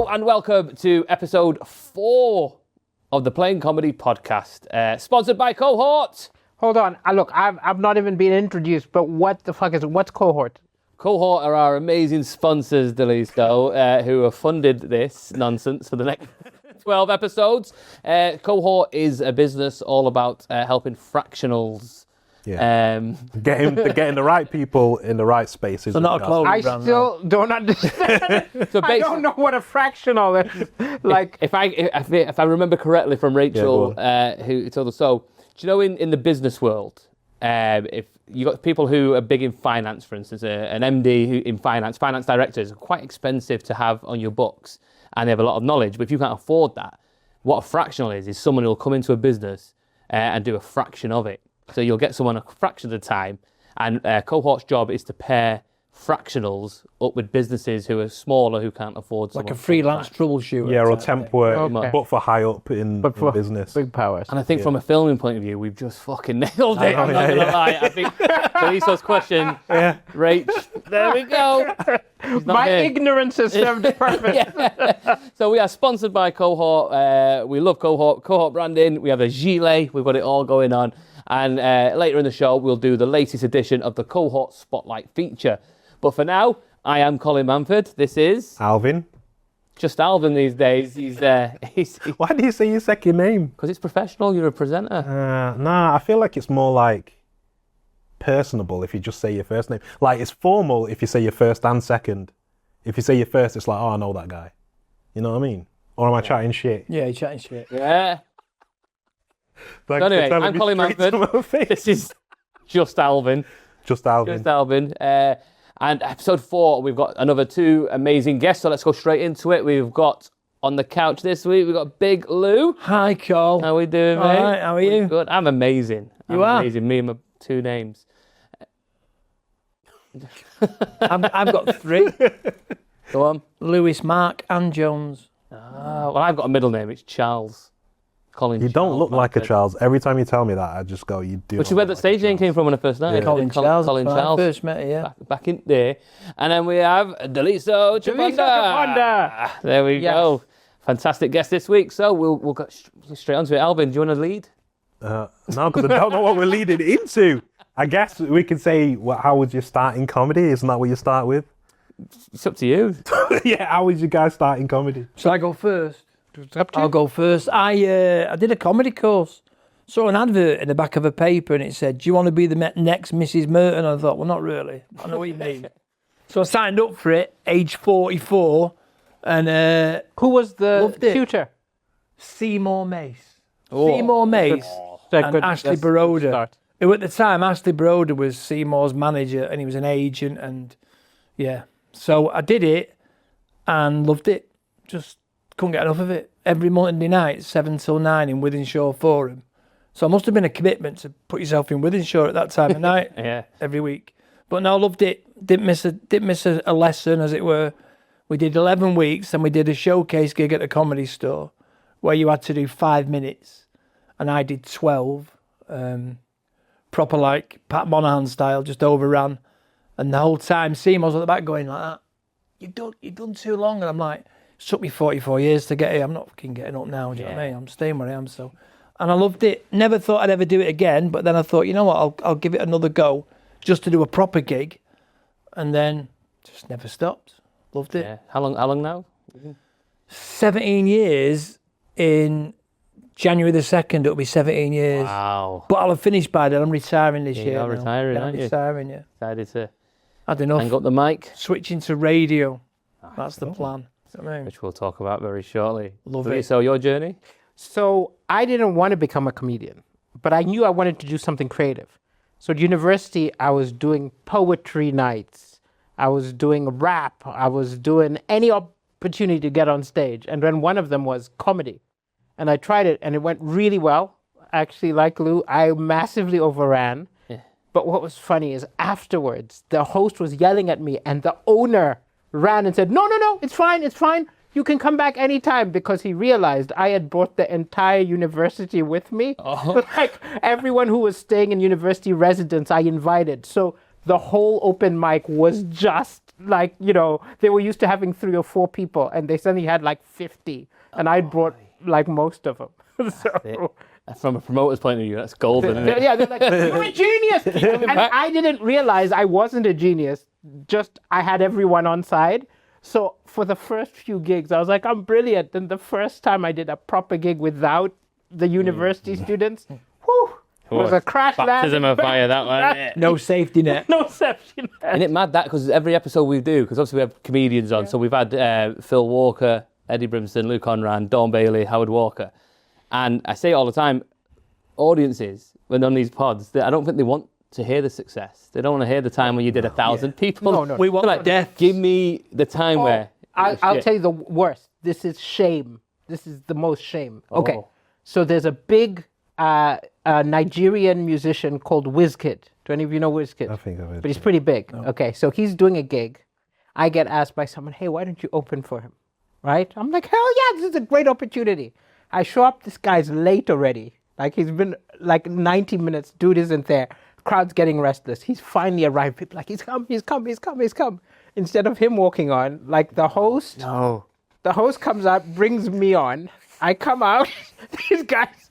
Hello and welcome to episode 4 of the Plain Comedy Podcast, sponsored by Cohort. Hold on, look, I've not even been introduced, but what the fuck what's Cohort? Cohort are our amazing sponsors, Daliso, who have funded this nonsense for the next 12 episodes. Cohort is a business all about helping fractionals. Yeah. Getting the right people in the right spaces. So not a clothing I brand, still don't understand. So I don't know what a fractional is. Like, if I remember correctly from Rachel, who told us, so do you know in the business world, if you got people who are big in finance, for instance, an MD who in finance directors are quite expensive to have on your books, and they have a lot of knowledge. But if you can't afford that, what a fractional is someone who will come into a business and do a fraction of it. So you'll get someone a fraction of the time, and Cohort's job is to pair fractionals up with businesses who are smaller who can't afford like a freelance troubleshooter. Yeah, or temp work, Okay. but for high up in business. big powers. And I think from a filming point of view, we've just fucking nailed it. I'm not going to lie. I think Daliso's question, Rach, there we go. My ignorance has served purpose. So we are sponsored by Cohort. We love Cohort branding. We have a gilet. We've got it all going on. And later in the show, we'll do the latest edition of the Cohort Spotlight feature. But for now, I am Colin Manford. This is Alvin. just Alvin these days. He's Why do you say your second name? because it's professional. You're a presenter. Nah, I feel like it's more like personable if you just say your first name. Like it's formal if you say your first and second. If you say your first, it's like, oh, I know that guy. You know what I mean? Or am I chatting shit? Yeah, you're chatting shit. Yeah. Thanks So anyway, for telling I'm me Colin straight to Manford. my face. This is just Alvin. Just Alvin. Just Alvin. And episode 4, we've got another 2 amazing guests. So let's go straight into it. We've got on the couch this week, we've got Big Lou. Hi, Cole. How we doing, mate? All right, how are you? Good. I'm amazing. You are? Amazing. Me and my 2 names. I've got 3. Go on. Lewis, Mark and Jones. Well, I've got a middle name. It's Charles. Colin. You don't Charles look like a Manford. Charles. Every time you tell me that, I just go, you do. Which is where the stage name came from when I first started. Colin Charles. Colin that's when I Charles. first met you, yeah. Back in there. And then we have Daliso Chaponda. Chaponda. There we Yes. go. Fantastic guest this week. So we'll go straight onto it. Alvin, do you want to lead? No, because I don't know what we're leading into. I guess we could say, how would you start in comedy? Isn't that what you start with? It's up to you. Yeah, how would you guys start in comedy? Shall I go first? It's up to I'll you. go first. I did a comedy course. Saw an advert in the back of a paper and it said, do you want to be the next Mrs. Merton? I thought, well, not really. I know what you mean. So I signed up for it, age 44. And Who was the Loved it. tutor? Seymour Mace. Oh. Seymour Mace and Ashley Baroda. Start. Who at the time, Ashley Baroda was Seymour's manager and he was an agent and yeah. So I did it and loved it. Just couldn't get enough of it. Every Monday night, 7 till 9 in Wythenshawe Forum. So it must have been a commitment to put yourself in Wythenshawe at that time of night Yeah. every week. But no, I loved it. Didn't miss a lesson, as it were. We did 11 weeks and we did a showcase gig at a comedy store where you had to do 5 minutes and I did 12. Proper like Pat Monahan style, just overran. And the whole time Seymour's at the back going like that. You've done too long. And I'm like, it took me 44 years to get here. I'm not fucking getting up now, do you know what I mean? I'm staying where I am. So, and I loved it. Never thought I'd ever do it again. But then I thought, you know what, I'll give it another go just to do a proper gig. And then just never stopped. Loved it. Yeah. How long now? 17 years in January the 2nd, it'll be 17 years. Wow. But I'll have finished by then. I'm retiring this year. You're now. retiring, Yeah, aren't I'm you? retiring, yeah. Decided to Had enough. hang up the mic, Switching to radio. That's the plan. You know what I mean? which we'll talk about very shortly. Love it. So your journey? So I didn't want to become a comedian, but I knew I wanted to do something creative. So at university, I was doing poetry nights. I was doing rap. I was doing any opportunity to get on stage. And then one of them was comedy. And I tried it and it went really well. Actually, like Lou, I massively overran. Yeah. But what was funny is afterwards, the host was yelling at me and the owner ran and said, no, it's fine. You can come back anytime, because he realized I had brought the entire university with me. Oh. Like everyone who was staying in university residence, I invited. So the whole open mic was just like, they were used to having 3 or 4 people, and they suddenly had like 50, and I brought like most of them. So, from a promoter's point of view, that's golden, isn't it? yeah, they're like, you're a genius! And I didn't realize I wasn't a genius, just I had everyone on side. So for the first few gigs, I was like, I'm brilliant. Then the first time I did a proper gig without the university students, whew, it was a crash landing. Baptism of fire, that one. No safety net. No safety net. Isn't it mad that? Because every episode we do, because obviously we have comedians on, so we've had Phil Walker, Eddie Brimson, Luke Conran, Dawn Bailey, Howard Walker. And I say it all the time, audiences, when on these pods, I don't think they want to hear the success. They don't want to hear the time when you did 1,000 people. No. We want like death. Give me the time where... I'll tell you the worst. This is shame. This is the most shame. Okay. Oh. So there's a big Nigerian musician called Wizkid. Do any of you know Wizkid? I think I've heard. But he's pretty big. No. Okay, so he's doing a gig. I get asked by someone, hey, why don't you open for him? Right? I'm like, hell yeah, this is a great opportunity. I show up, this guy's late already. Like, he's been like 90 minutes, dude isn't there. Crowd's getting restless. He's finally arrived. People like, he's come. Instead of him walking on, like the host comes out, brings me on. I come out, these guys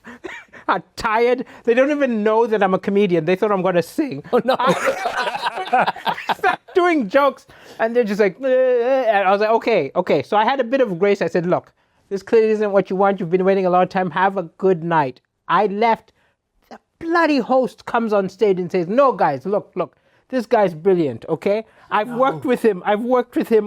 are tired. They don't even know that I'm a comedian. They thought I'm going to sing. Oh, no. I start doing jokes, and they're just like, and I was like, okay. So I had a bit of grace. I said, look, this clearly isn't what you want. You've been waiting a long time. Have a good night. I left. The bloody host comes on stage and says, no, guys, look. This guy's brilliant, okay? I've worked with him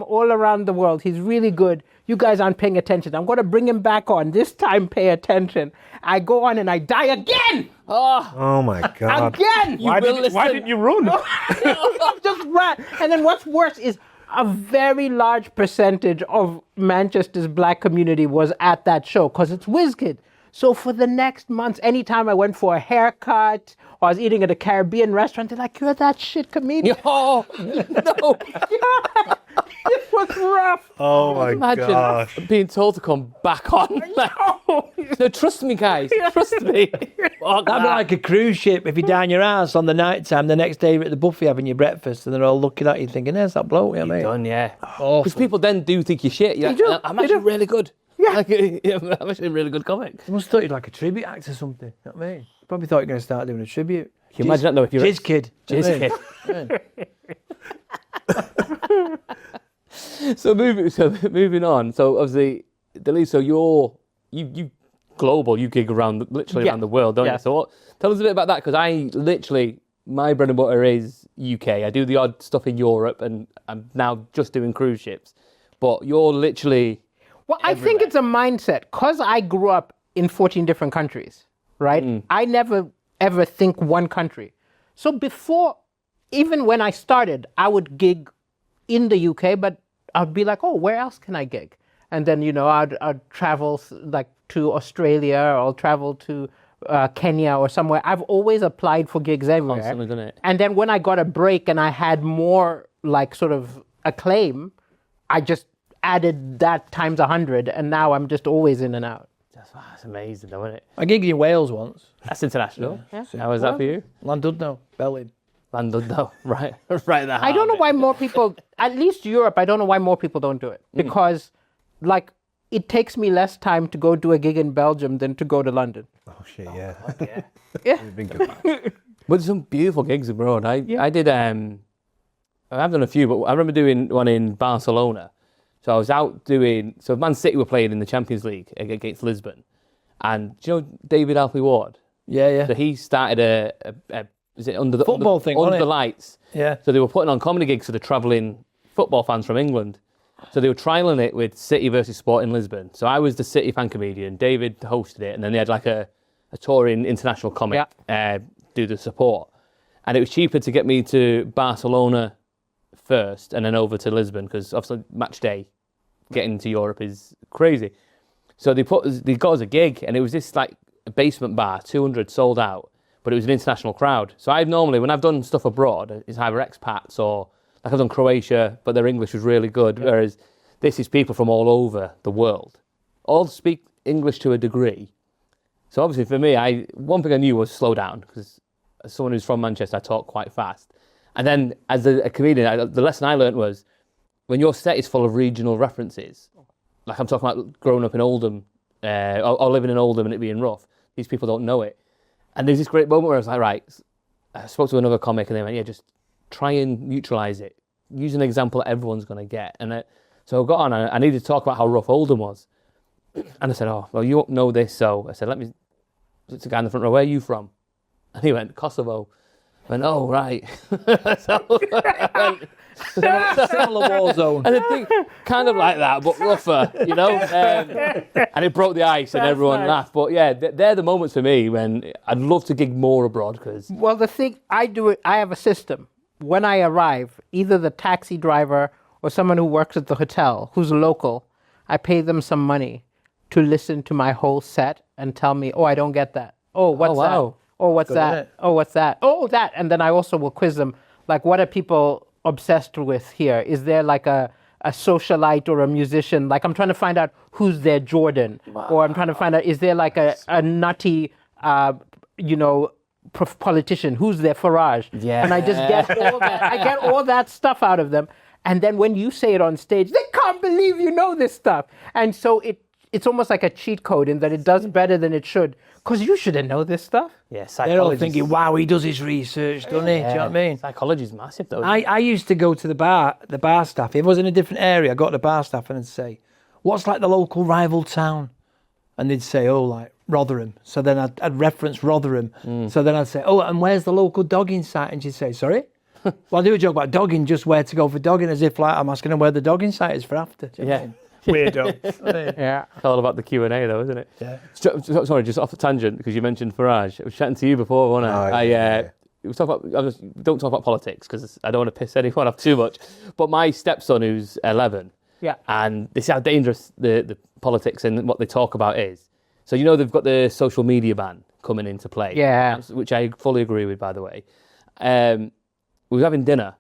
all around the world. He's really good. You guys aren't paying attention. I'm going to bring him back on. This time, pay attention. I go on and I die again. Oh my God. Again. Why didn't you run? I just ran. And then what's worse is a very large percentage of Manchester's black community was at that show because it's Wizkid. So for the next months, anytime I went for a haircut or I was eating at a Caribbean restaurant, they're like, you're that shit comedian. Oh, no. Yeah. It was rough. Oh my Imagine gosh. being told to come back on. No, trust me, guys. Trust me. That'd be like a cruise ship. If you're down your ass on the night time, the next day you're at the buffet having your breakfast and they're all looking at you thinking, there's that bloke, yeah, mate. Done, yeah. Because people then do think you're shit. You're do. like, I'm actually really good. Yeah. I'm actually a really good comic. They must have thought you'd like a tribute act or something. You know what I mean? Probably thought you were going to start doing a tribute. Can you imagine that though if you're Jizz Kid. Jizz Kid. So moving on. So obviously, Daliso, you global. You gig around around the world, don't you? So tell us a bit about that, because my bread and butter is UK. I do the odd stuff in Europe, and I'm now just doing cruise ships. But you're literally Well, I think it's a mindset. Because I grew up in 14 different countries, right? I never, ever think one country. So before, even when I started, I would gig in the UK, but I'd be like, oh, where else can I gig? And then, I'd travel like to Australia, or I'll travel to Kenya or somewhere. I've always applied for gigs everywhere. Constantly done it. And then when I got a break and I had more like sort of acclaim, I just added that times 100, and now I'm just always in and out. That's amazing, though, isn't it? I gigged in Wales once. That's international. Yeah. How was that for you? Llandudno, Berlin. Llandudno, right there. I don't know why more people, at least Europe, I don't know why more people don't do it. Because, like, it takes me less time to go do a gig in Belgium than to go to London. Oh shit, yeah. Yeah. Been good. But there's some beautiful gigs abroad. I did, I've done a few, but I remember doing one in Barcelona. So I was out so Man City were playing in the Champions League against Lisbon. And do you know David Alfie Ward? Yeah. So he started a is it under the football thing, under the it? lights? Yeah. So they were putting on comedy gigs for the travelling football fans from England. So they were trialling it with City versus Sport in Lisbon. So I was the City fan comedian. David hosted it, and then they had like a touring international comic do the support. And it was cheaper to get me to Barcelona first and then over to Lisbon, because obviously match day getting to Europe is crazy. So they got us a gig, and it was this like a basement bar, 200 sold out, but it was an international crowd. So I've normally, when I've done stuff abroad, it's either expats or like I've done Croatia, but their English was really good, whereas this is people from all over the world. All speak English to a degree. So obviously for me, one thing I knew was slow down, because as someone who's from Manchester, I talk quite fast. And then as a comedian, the lesson I learned was when your set is full of regional references, like I'm talking about growing up in Oldham or living in Oldham and it being rough, these people don't know it. And there's this great moment where I was like, right, I spoke to another comic and they went, yeah, just try and neutralise it. Use an example that everyone's going to get. And so I got on, I needed to talk about how rough Oldham was. And I said, oh, well, you won't know this. So I said, it's a guy in the front row, where are you from? And he went, Kosovo. I went, oh, right. So I went, Similar war zone. and I think kind of like that, but rougher, you know. And it broke the ice, and everyone laughed. But yeah, they're the moments for me when I'd love to gig more abroad because. Well, the thing I do, I have a system. When I arrive, either the taxi driver or someone who works at the hotel who's local, I pay them some money to listen to my whole set and tell me, oh, I don't get that. Oh, what's that? Oh, what's that? Oh, what's that? Oh, that. And then I also will quiz them, like, what are people obsessed with here? Is there like a socialite or a musician? Like, I'm trying to find out who's their Jordan. Wow. Or I'm trying to find out, is there like a nutty, politician? Who's their Farage? Yeah. And I just get all that. I get all that stuff out of them. And then when you say it on stage, they can't believe you know this stuff. And so it's almost like a cheat code in that it does better than it should. Because you shouldn't know this stuff. Yeah, they're all thinking, wow, he does his research, doesn't he? Do you know what I mean? Psychology's massive, though. I used to go to the bar staff. If I was in a different area, I got to the bar staff and I'd say, what's like the local rival town? And they'd say, oh, like Rotherham. So then I'd reference Rotherham. So then I'd say, oh, and where's the local dogging site? And she'd say, sorry? Well, I do a joke about dogging, just where to go for dogging, as if like I'm asking them where the dogging site is for after. Do you know what I mean? Weirdo. Yeah. It's all about the Q&A though, isn't it? Yeah. Sorry, just off the tangent, because you mentioned Farage. I was chatting to you before, wasn't I? We don't talk about politics, because I don't want to piss anyone off too much. But my stepson, who's 11, and this is how dangerous the politics and what they talk about is. So, you know, they've got the social media ban coming into play. Yeah. Which I fully agree with, by the way. We were having dinner,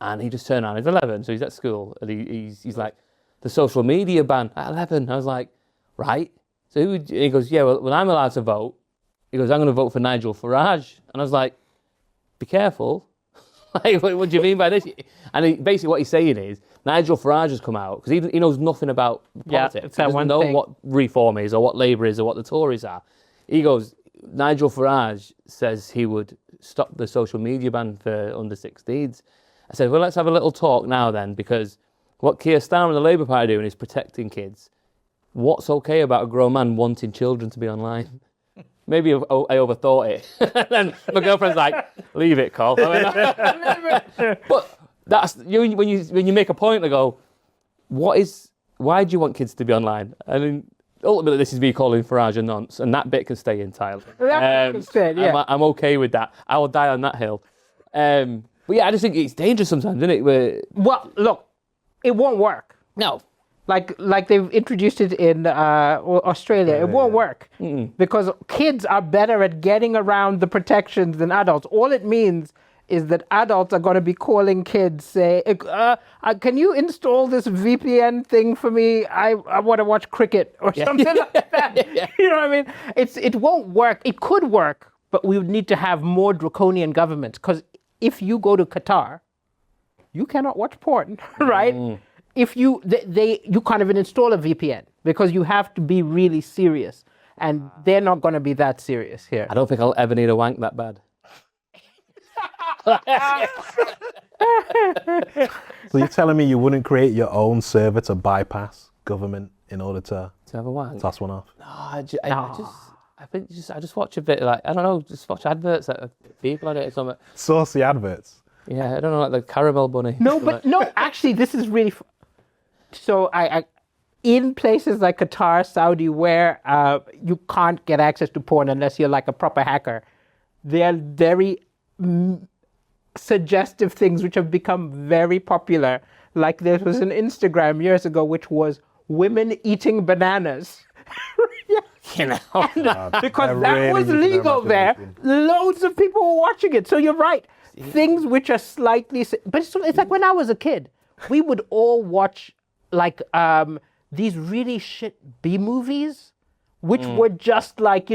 and he just turned around. He's 11, so he's at school, and he's like, the social media ban at 11. I was like, right. So he goes, yeah, well, when I'm allowed to vote, he goes, I'm going to vote for Nigel Farage. And I was like, be careful. Like, what do you mean by this? And basically what he's saying is, Nigel Farage has come out, because he knows nothing about politics. He doesn't know what Reform is, or what Labour is, or what the Tories are. He goes, Nigel Farage says he would stop the social media ban for under 16s. I said, well, let's have a little talk now then, because what Keir Starmer and the Labour Party are doing is protecting kids. What's okay about a grown man wanting children to be online? Maybe I overthought it. Then my girlfriend's like, leave it, Col. But that's when you make a point, I go, why do you want kids to be online? I mean, ultimately, this is me calling Farage a nonce, and that bit can stay entirely. I'm okay with that. I will die on that hill. But yeah, I just think it's dangerous sometimes, isn't it? Well, look, it won't work. No. Like they've introduced it in Australia. It won't work because kids are better at getting around the protections than adults. All it means is that adults are going to be calling kids, say, can you install this VPN thing for me? I want to watch cricket or something like that. You know what I mean? It won't work. It could work, but we would need to have more draconian governments, because if you go to Qatar, you cannot watch porn, right? If you can't even install a VPN, because you have to be really serious, and they're not going to be that serious here. I don't think I'll ever need a wank that bad. So you're telling me you wouldn't create your own server to bypass government in order to have a wank? Toss one off? No, I just watch a bit, like, I don't know, just watch adverts that people on it or something. Saucy adverts. Yeah, I don't know, like the caramel bunny. No, but no, actually, this is really. So I in places like Qatar, Saudi, where you can't get access to porn unless you're like a proper hacker, there are very suggestive things which have become very popular. Like there was an Instagram years ago which was women eating bananas. You know, because that was legal there. Loads of people were watching it. So you're right. Things which are slightly, but it's like when I was a kid, we would all watch like these really shit B movies, which were just like,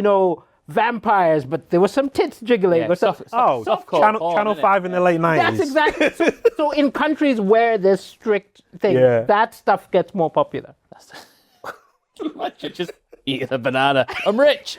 vampires, but there was some tits jiggling or something. softcore Channel 5 in the late 90s. That's exactly. So in countries where there's strict things, that stuff gets more popular. You're just eating a banana. I'm rich.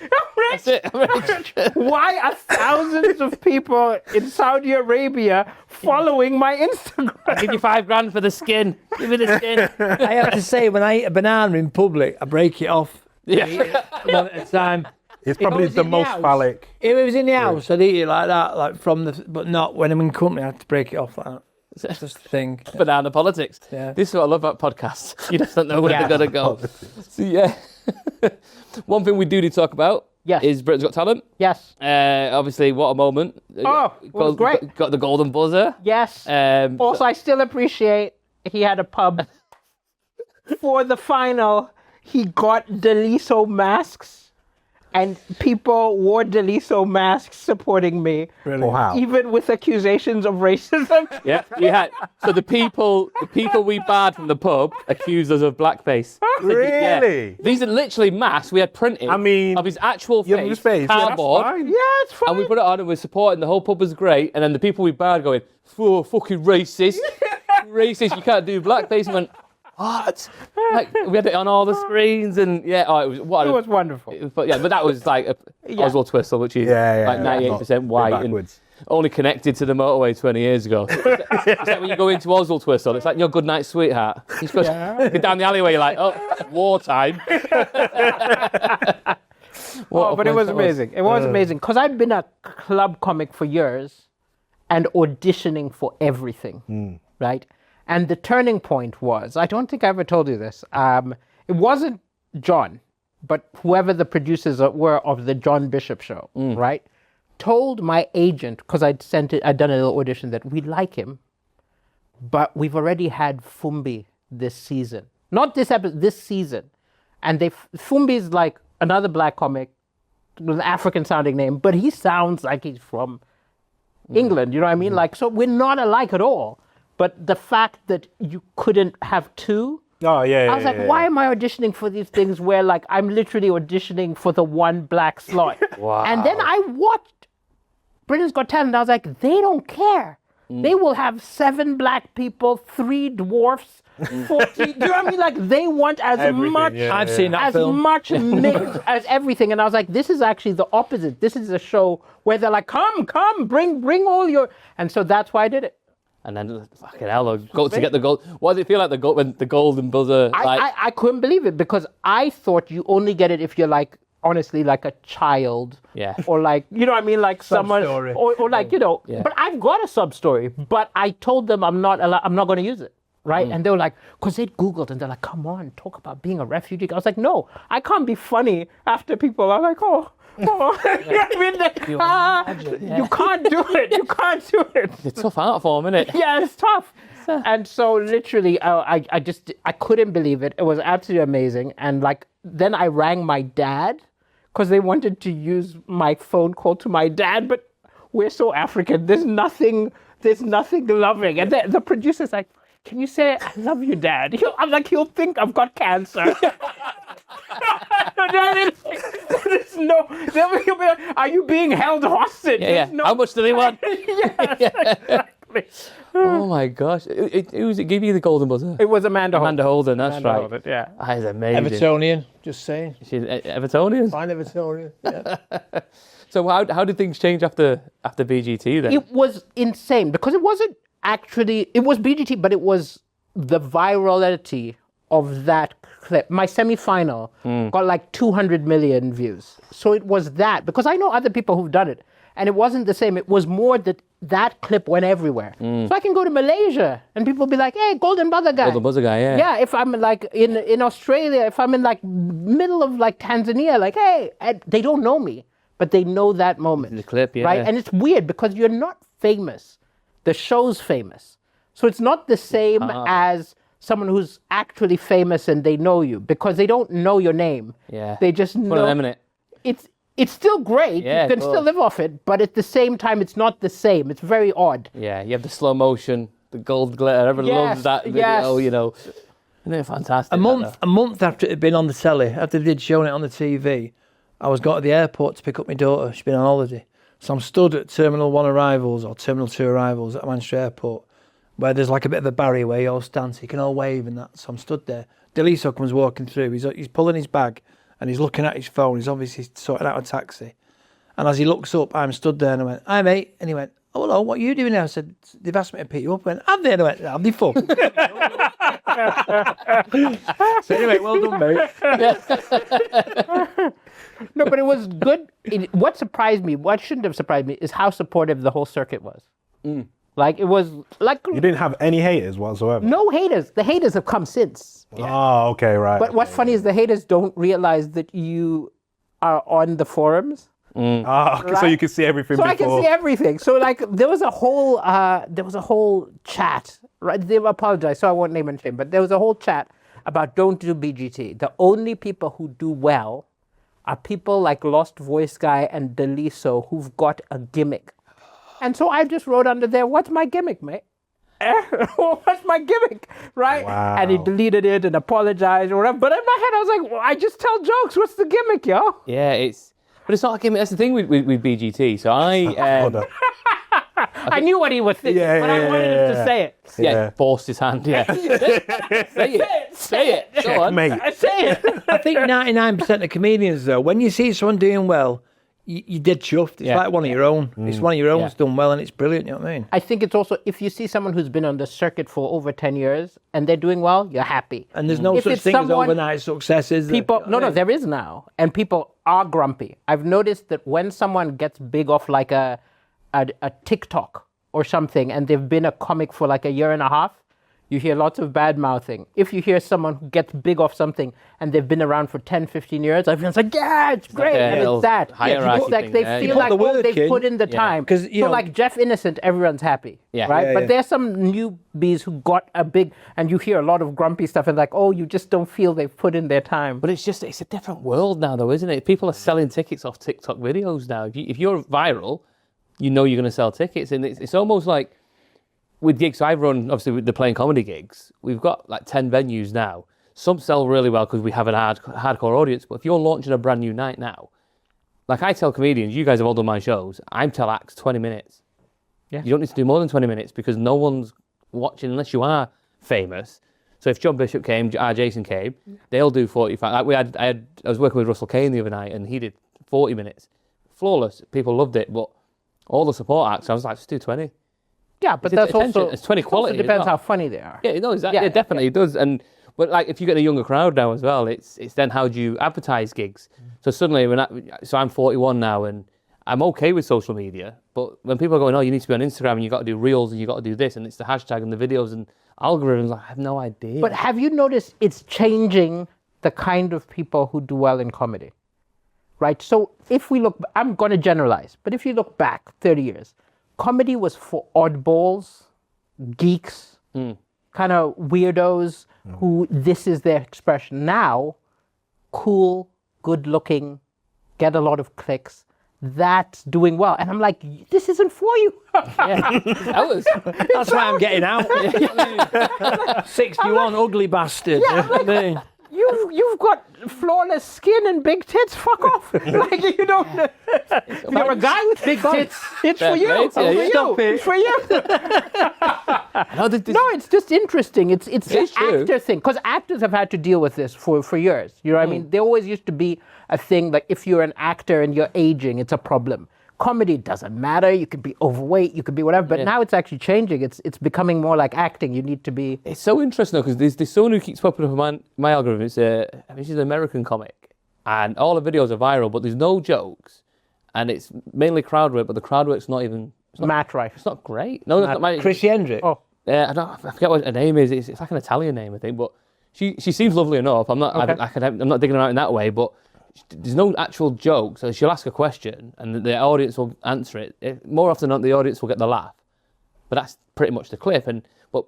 That's it. I'm rich. Why are thousands of people in Saudi Arabia following my Instagram? I'll give you $5,000 for the skin. Give me the skin. I have to say, when I eat a banana in public, I break it off. Yeah. One at a time. It's probably the most phallic. If it was in the house, I'd eat it like that, but not when I'm in company. I have to break it off like that. That's just the thing. Banana politics. Yeah. This is what I love about podcasts. You just don't know where they're going to go. So, yeah. One thing we do need to talk about is Britain's Got Talent. Yes. Obviously, what a moment. It was great. Got the golden buzzer. Yes. Also, I still appreciate he had a pub. For the final, he got Daliso masks. And people wore Daliso masks supporting me. Really? Wow. Even with accusations of racism. Yeah, we had. So the people we barred from the pub accused us of blackface. Really? Yeah. These are literally masks we had printed. Of his actual face, cardboard. Yeah, it's fine. And we put it on and we're supporting. The whole pub was great. And then the people we barred going, fucking racist. Racist, you can't do blackface. And went, what? Like, we had it on all the screens, and it was wonderful. But that was like Oswald Twistle, which is like 98% white and only connected to the motorway 20 years ago. It's like when you go into Oswald Twistle, it's like your good night, sweetheart. You go down the alleyway, you're like, oh, wartime. But it was amazing. It was amazing because I'd been a club comic for years and auditioning for everything, right? And the turning point was, I don't think I ever told you this, it wasn't John, but whoever the producers were of the John Bishop show, right? Told my agent, because I'd done a little audition, that we like him, but we've already had Fumbi this season. Not this episode, this season. And Fumbi's like another black comic with an African sounding name, but he sounds like he's from England, you know what I mean? Like, so we're not alike at all. But the fact that you couldn't have two, I was like, why am I auditioning for these things where like I'm literally auditioning for the one black slot? Wow. And then I watched Britain's Got Talent and I was like, they don't care. They will have 7 black people, 3 dwarfs, 40. Do you know what I mean? Like they want as much, I've seen that film. much mix as everything. And I was like, this is actually the opposite. This is a show where they're like, come, bring all your. And so that's why I did it. And then, fucking hell, got to get the gold. What does it feel like when the golden buzzer? I couldn't believe it because I thought you only get it if you're like, honestly, like a child. Yeah. Or like, you know what I mean? Like someone, Sub-story. or like, you know, but I've got a sub-story, but I told them I'm not going to use it. Right. And they were like, because they'd Googled and they're like, come on, talk about being a refugee. I was like, no, I can't be funny after people are like, oh. You know what I mean? You can't do it. You can't do it. It's a tough art form, isn't it? Yeah, it's tough. And so literally, I couldn't believe it. It was absolutely amazing. And like, then I rang my dad because they wanted to use my phone call to my dad, but we're so African. There's nothing loving. And the producer's like, can you say, I love you, Dad? I'm like, he'll think I've got cancer. There's no, are you being held hostage? Yeah. No, how much do they want? Yes, exactly. Oh my gosh. Who was it give you the golden buzzer? It was Amanda Holden, that's Amanda right. Holden, yeah. That is amazing. Evertonian, just saying. She's Evertonian? Fine Evertonian, yeah. So how did things change after BGT then? It was insane because it wasn't actually, it was BGT, but it was the virality of that clip. My semi-final got like 200 million views. So it was that, because I know other people who've done it, and it wasn't the same. It was more that clip went everywhere. So I can go to Malaysia, and people be like, hey, golden buzzer guy. Golden buzzer guy, yeah. Yeah, if I'm like in Australia, if I'm in like middle of like Tanzania, like, hey, and they don't know me, but they know that moment. The clip, yeah. Right, and it's weird because you're not famous. The show's famous. So it's not the same as someone who's actually famous and they know you because they don't know your name. Yeah. They just know. One of them, innit? It's still great. Yeah, you can still live off it, but at the same time, it's not the same. It's very odd. Yeah, you have the slow motion, the gold glitter. Everyone loves that video, you know. Isn't it fantastic? A month after it had been on the telly, after they'd shown it on the TV, I was going to the airport to pick up my daughter. She'd been on holiday. So I'm stood at Terminal 1 arrivals or Terminal 2 arrivals at Manchester Airport, where there's like a bit of a barrier where you all stand so you can all wave and that. So I'm stood there. Daliso comes walking through. He's pulling his bag and he's looking at his phone. He's obviously sorting out a taxi. And as he looks up, I'm stood there and I went, "Hi, mate." And he went, "Oh, hello, what are you doing now?" I said, "They've asked me to pick you up." I went, "Have they?" And I went, "Have they fucked?" So anyway, well done, mate. No, but it was good. What surprised me, what shouldn't have surprised me, is how supportive the whole circuit was. Like, it was like... You didn't have any haters whatsoever? No haters. The haters have come since. Oh, okay, right. But what's funny is the haters don't realize that you are on the forums. Right? So you can see everything So before. I can see everything. So like there was a whole chat, right? They apologized, so I won't name and shame, but there was a whole chat about don't do BGT. The only people who do well are people like Lost Voice Guy and Daliso who've got a gimmick. And so I just wrote under there, "What's my gimmick, mate?" What's my gimmick, right? Wow. And he deleted it and apologized or whatever. But in my head, I was like, well, I just tell jokes. What's the gimmick, yo? Yeah, but it's not a gimmick. That's the thing with BGT. So I knew what he was thinking, but I wanted him to say it. Yeah, forced his hand. Yeah, say it. Go on. Mate. Say it. I think 99% of comedians, though, when you see someone doing well, you did chuffed. It's like one of your own. It's one of your own that's done well, and it's brilliant. You know what I mean? I think it's also, if you see someone who's been on the circuit for over 10 years and they're doing well, you're happy. And there's no such thing as overnight success, is there? People, no, there is now. And people are grumpy. I've noticed that when someone gets big off like a TikTok or something, and they've been a comic for like a year and a half, you hear lots of bad mouthing. If you hear someone who gets big off something and they've been around for 10, 15 years, everyone's like, yeah, it's great. And it's that. Hierarchy It's like they thing, feel like they've put in the time. Because, so like Jeff Innocent, everyone's happy. Right? But there's some newbies who got a big, and you hear a lot of grumpy stuff and like, oh, you just don't feel they've put in their time. But it's a different world now, though, isn't it? People are selling tickets off TikTok videos now. If you're viral, you know you're going to sell tickets. And it's almost like, with gigs I've run, obviously with the playing comedy gigs, we've got like 10 venues now. Some sell really well because we have an hardcore audience, but if you're launching a brand new night now, like I tell comedians, you guys have all done my shows, I tell acts 20 minutes. Yeah. You don't need to do more than 20 minutes because no one's watching unless you are famous. So if John Bishop came, Jason came, they'll do 45. Like I was working with Russell Kane the other night and he did 40 minutes. Flawless. People loved it, but all the support acts, I was like, just do 20. Yeah, but that's also, it's 20 quality. It depends how funny they are. Yeah, no, exactly. Yeah, definitely does. But like, if you get a younger crowd now as well, it's then how do you advertise gigs? So suddenly, so I'm 41 now, and I'm okay with social media. But when people are going, oh, you need to be on Instagram, and you got to do reels, and you got to do this, and it's the hashtag and the videos and algorithms, I have no idea. But have you noticed it's changing the kind of people who do well in comedy, right? So if we look, I'm going to generalize, but if you look back 30 years. Comedy was for oddballs, geeks, kind of weirdos who this is their expression. Now, cool, good looking, get a lot of clicks, that's doing well. And I'm like, this isn't for you. That's why I'm getting out. 61, ugly bastard. Yeah, You've got flawless skin and big tits. Fuck off! Like you don't. You're a guy with big tits. It's for you. It's for you. No, it's just interesting. It's the actor thing because actors have had to deal with this for years. You know what I mean? There always used to be a thing like if you're an actor and you're aging, it's a problem. Comedy doesn't matter. You could be overweight. You could be whatever. But now it's actually changing. It's becoming more like acting. You need to be. It's so interesting though because there's someone who keeps popping up on my algorithm. She's an American comic, and all the videos are viral, but there's no jokes, and it's mainly crowd work. But the crowd work's not even. Matt Rife. It's not great. No, that's not my. Chris Hendrick. Oh. I forget what her name is. It's like an Italian name, I think. But she seems lovely enough. I'm not. Okay. I'm not digging her out in that way, but. There's no actual joke, so she'll ask a question and the audience will answer it. More often than not, the audience will get the laugh. But that's pretty much the clip. But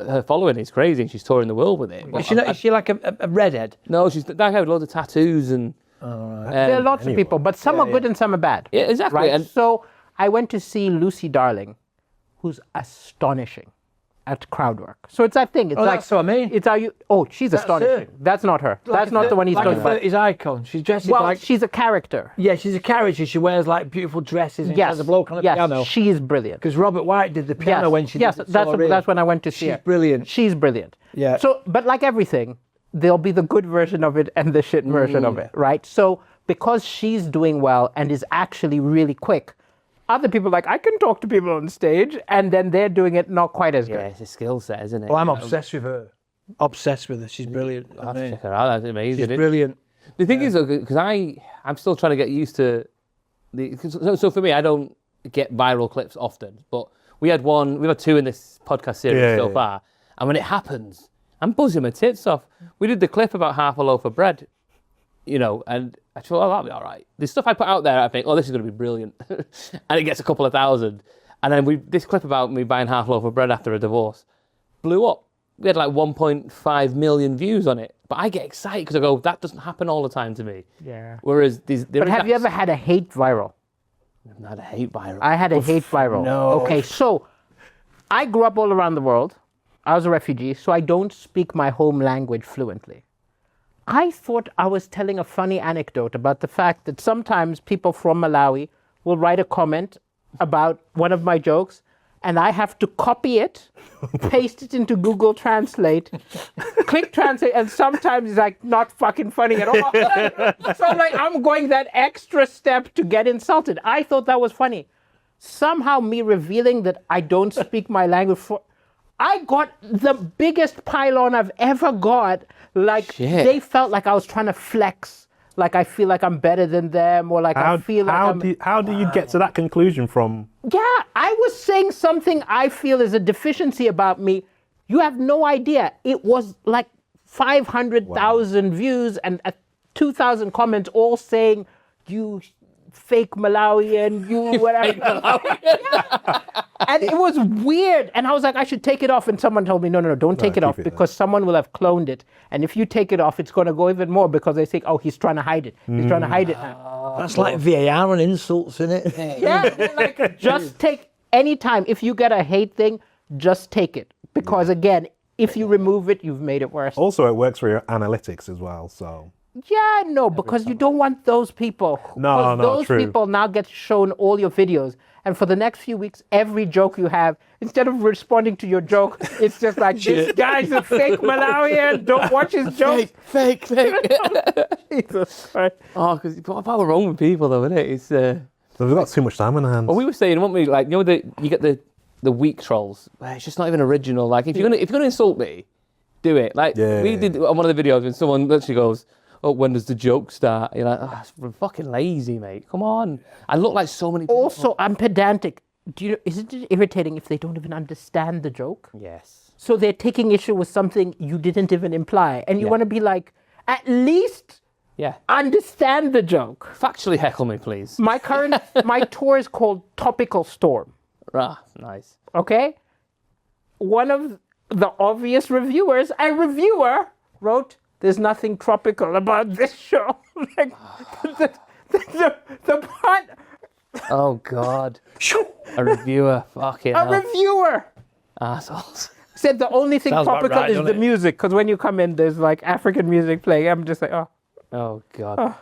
her following is crazy and she's touring the world with it. Is she like a redhead? No, she's that guy with loads of tattoos and... there are lots of people, but some are good and some are bad. Yeah, exactly. Right? So I went to see Lucy Darling, who's astonishing. at crowd work. So it's that thing. It's like, that's what I mean. It's how you. Oh, she's astonishing. That's not her. That's not the one he's talking about. His icon. She's dressed Well, like. she's a character. Yeah, she's a character. She wears like beautiful dresses and she has a bloke on the piano. Yes, she is brilliant. Because Robert White did the piano when she did it. That's when I went to see her. She's brilliant. She's brilliant. Yeah. So, but like everything, there'll be the good version of it and the shit version of it, right? So because she's doing well and is actually really quick, other people are like, I can talk to people on stage, and then they're doing it not quite as good. Yeah, it's a skill set, isn't it? Well, I'm obsessed with her. Obsessed with her. She's brilliant. I'll have to check her out. That's amazing. She's brilliant. The thing is, because I'm still trying to get used to so for me, I don't get viral clips often, but we've had two in this podcast series so far, and when it happens, I'm buzzing my tits off. We did the clip about half a loaf of bread, and I thought, oh, that'll be all right. The stuff I put out there, I think, oh, this is going to be brilliant. And it gets a couple of thousand. And then this clip about me buying half a loaf of bread after a divorce blew up. We had like 1.5 million views on it. But I get excited because I go, that doesn't happen all the time to me. Yeah. Whereas But have you ever had a hate viral? I've not had a hate viral. I had a hate viral. No. Okay, so I grew up all around the world. I was a refugee, so I don't speak my home language fluently. I thought I was telling a funny anecdote about the fact that sometimes people from Malawi will write a comment about one of my jokes, and I have to copy it, paste it into Google Translate, click translate, and sometimes it's like not fucking funny at all. So I'm going that extra step to get insulted. I thought that was funny. Somehow me revealing that I don't speak my language, I got the biggest pylon I've ever got. Like, they felt like I was trying to flex. Like, I feel like I'm better than them, or like I feel like how do you get to that conclusion from? Yeah, I was saying something I feel is a deficiency about me. You have no idea. It was like 500,000 views and 2,000 comments all saying, you fake Malawian, you whatever. Yeah. And it was weird. And I was like, I should take it off. And someone told me, no, don't take it off because someone will have cloned it. And if you take it off, it's going to go even more because they think, oh, he's trying to hide it. He's trying to hide it now. That's like VAR and insults, isn't it? Yeah, like just take any time. If you get a hate thing, just take it. Because again, if you remove it, you've made it worse. Also, it works for your analytics as well, so. Yeah, no, because you don't want those people. No, those true. people now get shown all your videos. And for the next few weeks, every joke you have, instead of responding to your joke, it's just like, this guy's a fake Malawian, don't watch his jokes. Fake. Jesus Christ. Oh, because what about the wrong with people, though, isn't it? It's, We've got too much time on our hands. well, we were saying, weren't we, like, you get the weak trolls. It's just not even original. Like, if you're gonna insult me, do it. Like, we did on one of the videos when someone literally goes, oh, when does the joke start? You're like, oh, it's fucking lazy, mate. Come on. I look like so many people. Also, I'm pedantic. Isn't it irritating if they don't even understand the joke? Yes. So they're taking issue with something you didn't even imply. And you want to be like, at least understand the joke. Factually heckle me, please. My tour is called Topical Storm. Ah, nice. Okay? One of the obvious reviewers, a reviewer, wrote, there's nothing tropical about this show. Like, the part... Oh, God. A reviewer. Fucking hell. A reviewer Assholes. said the only thing Sounds about tropical right, is doesn't the it? music. Because when you come in, there's like African music playing. I'm just like, oh. Oh, God.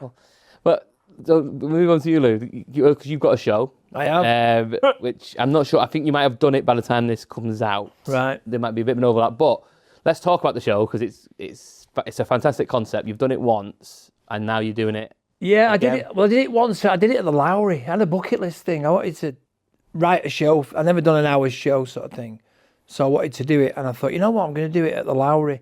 But so move on to you, Lou. Because you've got a show. I have. Which I'm not sure. I think you might have done it by the time this comes out. Right. There might be a bit of an overlap. But let's talk about the show because it's a fantastic concept. You've done it once and now you're doing it. Yeah, I did it. Well, I did it once. I did it at the Lowry. I had a bucket list thing. I wanted to write a show. I've never done an hour's show sort of thing. So I wanted to do it. And I thought, you know what? I'm going to do it at the Lowry.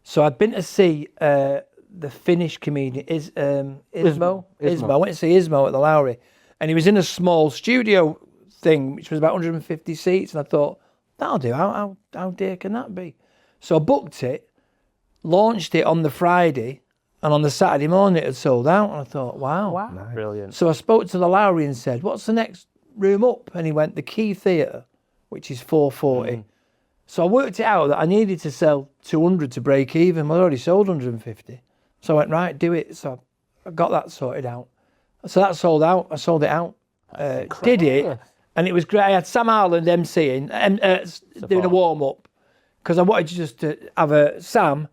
So I'd been to see the Finnish comedian, Ismo. I went to see Ismo at the Lowry. And he was in a small studio thing, which was about 150 seats. And I thought, that'll do. How dear can that be? So I booked it, launched it on the Friday. And on the Saturday morning, it had sold out. And I thought, wow. Nice. Brilliant. So I spoke to the Lowry and said, what's the next room up? And he went, the Key Theatre, which is 440. So I worked it out that I needed to sell 200 to break even. Well, I already sold 150. So I went, right, do it. So I got that sorted out. So that sold out. I sold it out. Did it. And it was great. I had Sam Harland emceeing, doing a warm-up. because I wanted just to have a Sam,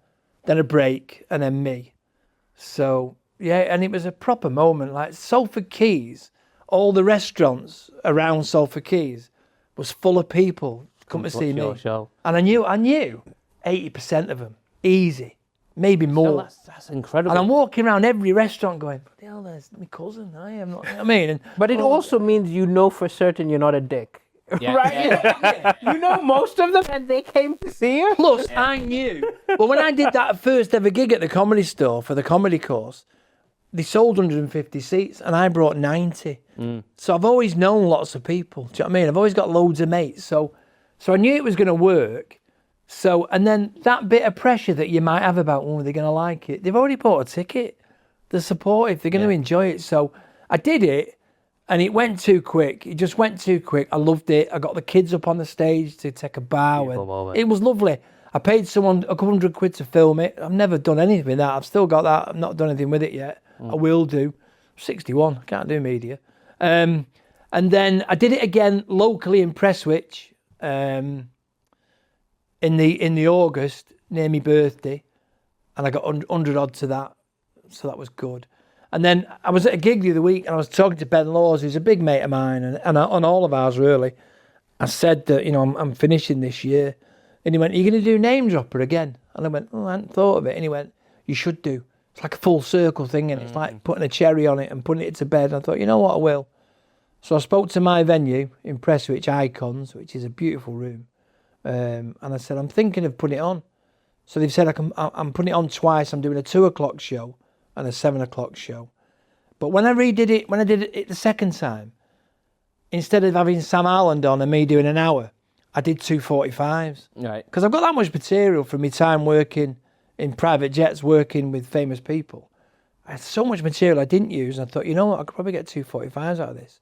then a break, and then me. So, yeah, and it was a proper moment. Like Salford Quays, all the restaurants around Salford Quays was full of people come to see me. Show. And I knew 80% of them, easy, maybe more. So that's incredible. And I'm walking around every restaurant going, bloody hell, there's my cousin. I am not, you know what I mean? And, But it also means you know for certain you're not a dick. Yeah, Right? yeah. You know most of them and they came to see you? plus, I knew. But when I did that first ever gig at the Comedy Store for the comedy course, they sold 150 seats and I brought 90. So I've always known lots of people. Do you know what I mean? I've always got loads of mates. So I knew it was going to work. So, and then that bit of pressure that you might have about, oh, they're going to like it. They've already bought a ticket. They're supportive. They're going to enjoy it. So I did it and it went too quick. It just went too quick. I loved it. I got the kids up on the stage to take a bow. And it was lovely. I paid someone a couple £100 to film it. I've never done anything with that. I've still got that. I've not done anything with it yet. I will do. I'm 61. I can't do media. And then I did it again locally in Prestwich. In the August near my birthday, and I got 100 odd to that, so that was good. And then I was at a gig the other week, and I was talking to Ben Laws, who's a big mate of mine, and on all of ours really. I said that I'm finishing this year, and he went, "Are you going to do Name Dropper again?" And I went, "Oh, I hadn't thought of it." And he went, "You should do. It's like a full circle thing, and it's like putting a cherry on it and putting it to bed." And I thought, you know what, I will. So I spoke to my venue in Prestwich, Icons, which is a beautiful room. And I said, I'm thinking of putting it on. So they've said I'm putting it on twice. I'm doing a 2:00 show and a 7:00 show. But when I did it the second time, instead of having Sam Ireland on and me doing an hour, I did 2:45s. Right. Because I've got that much material from my time working in private jets, working with famous people. I had so much material I didn't use. And I thought, you know what, I could probably get 2:45s out of this.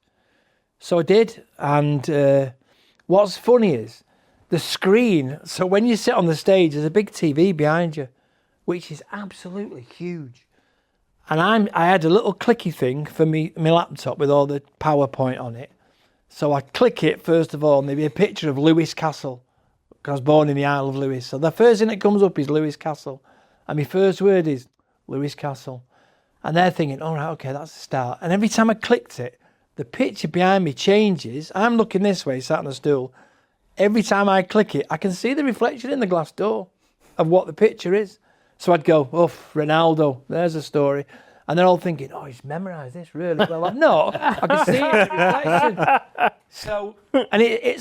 So I did. And what's funny is, the screen, so when you sit on the stage, there's a big TV behind you, which is absolutely huge. And I had a little clicky thing for my laptop with all the PowerPoint on it. So I click it, first of all, and there'll be a picture of Lewis Castle, because I was born in the Isle of Lewis. So the first thing that comes up is Lewis Castle. And my first word is Lewis Castle. And they're thinking, all right, okay, that's the start. And every time I clicked it, the picture behind me changes. I'm looking this way, sat on a stool. Every time I click it, I can see the reflection in the glass door of what the picture is. So I'd go, Ronaldo, there's a story. And they're all thinking, oh, he's memorised this really well. I'm not. I can see it in the reflection. So, and it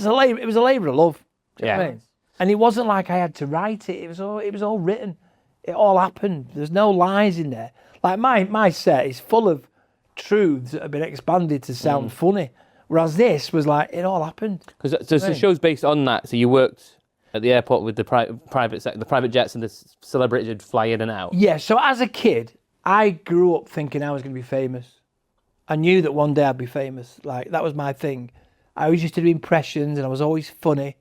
was a labour of love. Do you know what I mean? And it wasn't like I had to write it. It was all written. It all happened. There's no lies in there. Like my set is full of truths that have been expanded to sound funny. Whereas this was like, it all happened. Because the show's based on that. So you worked at the airport with the private jets and the celebrities would fly in and out. Yeah, so as a kid, I grew up thinking I was going to be famous. I knew that one day I'd be famous. Like, that was my thing. I always used to do impressions and I was always funny.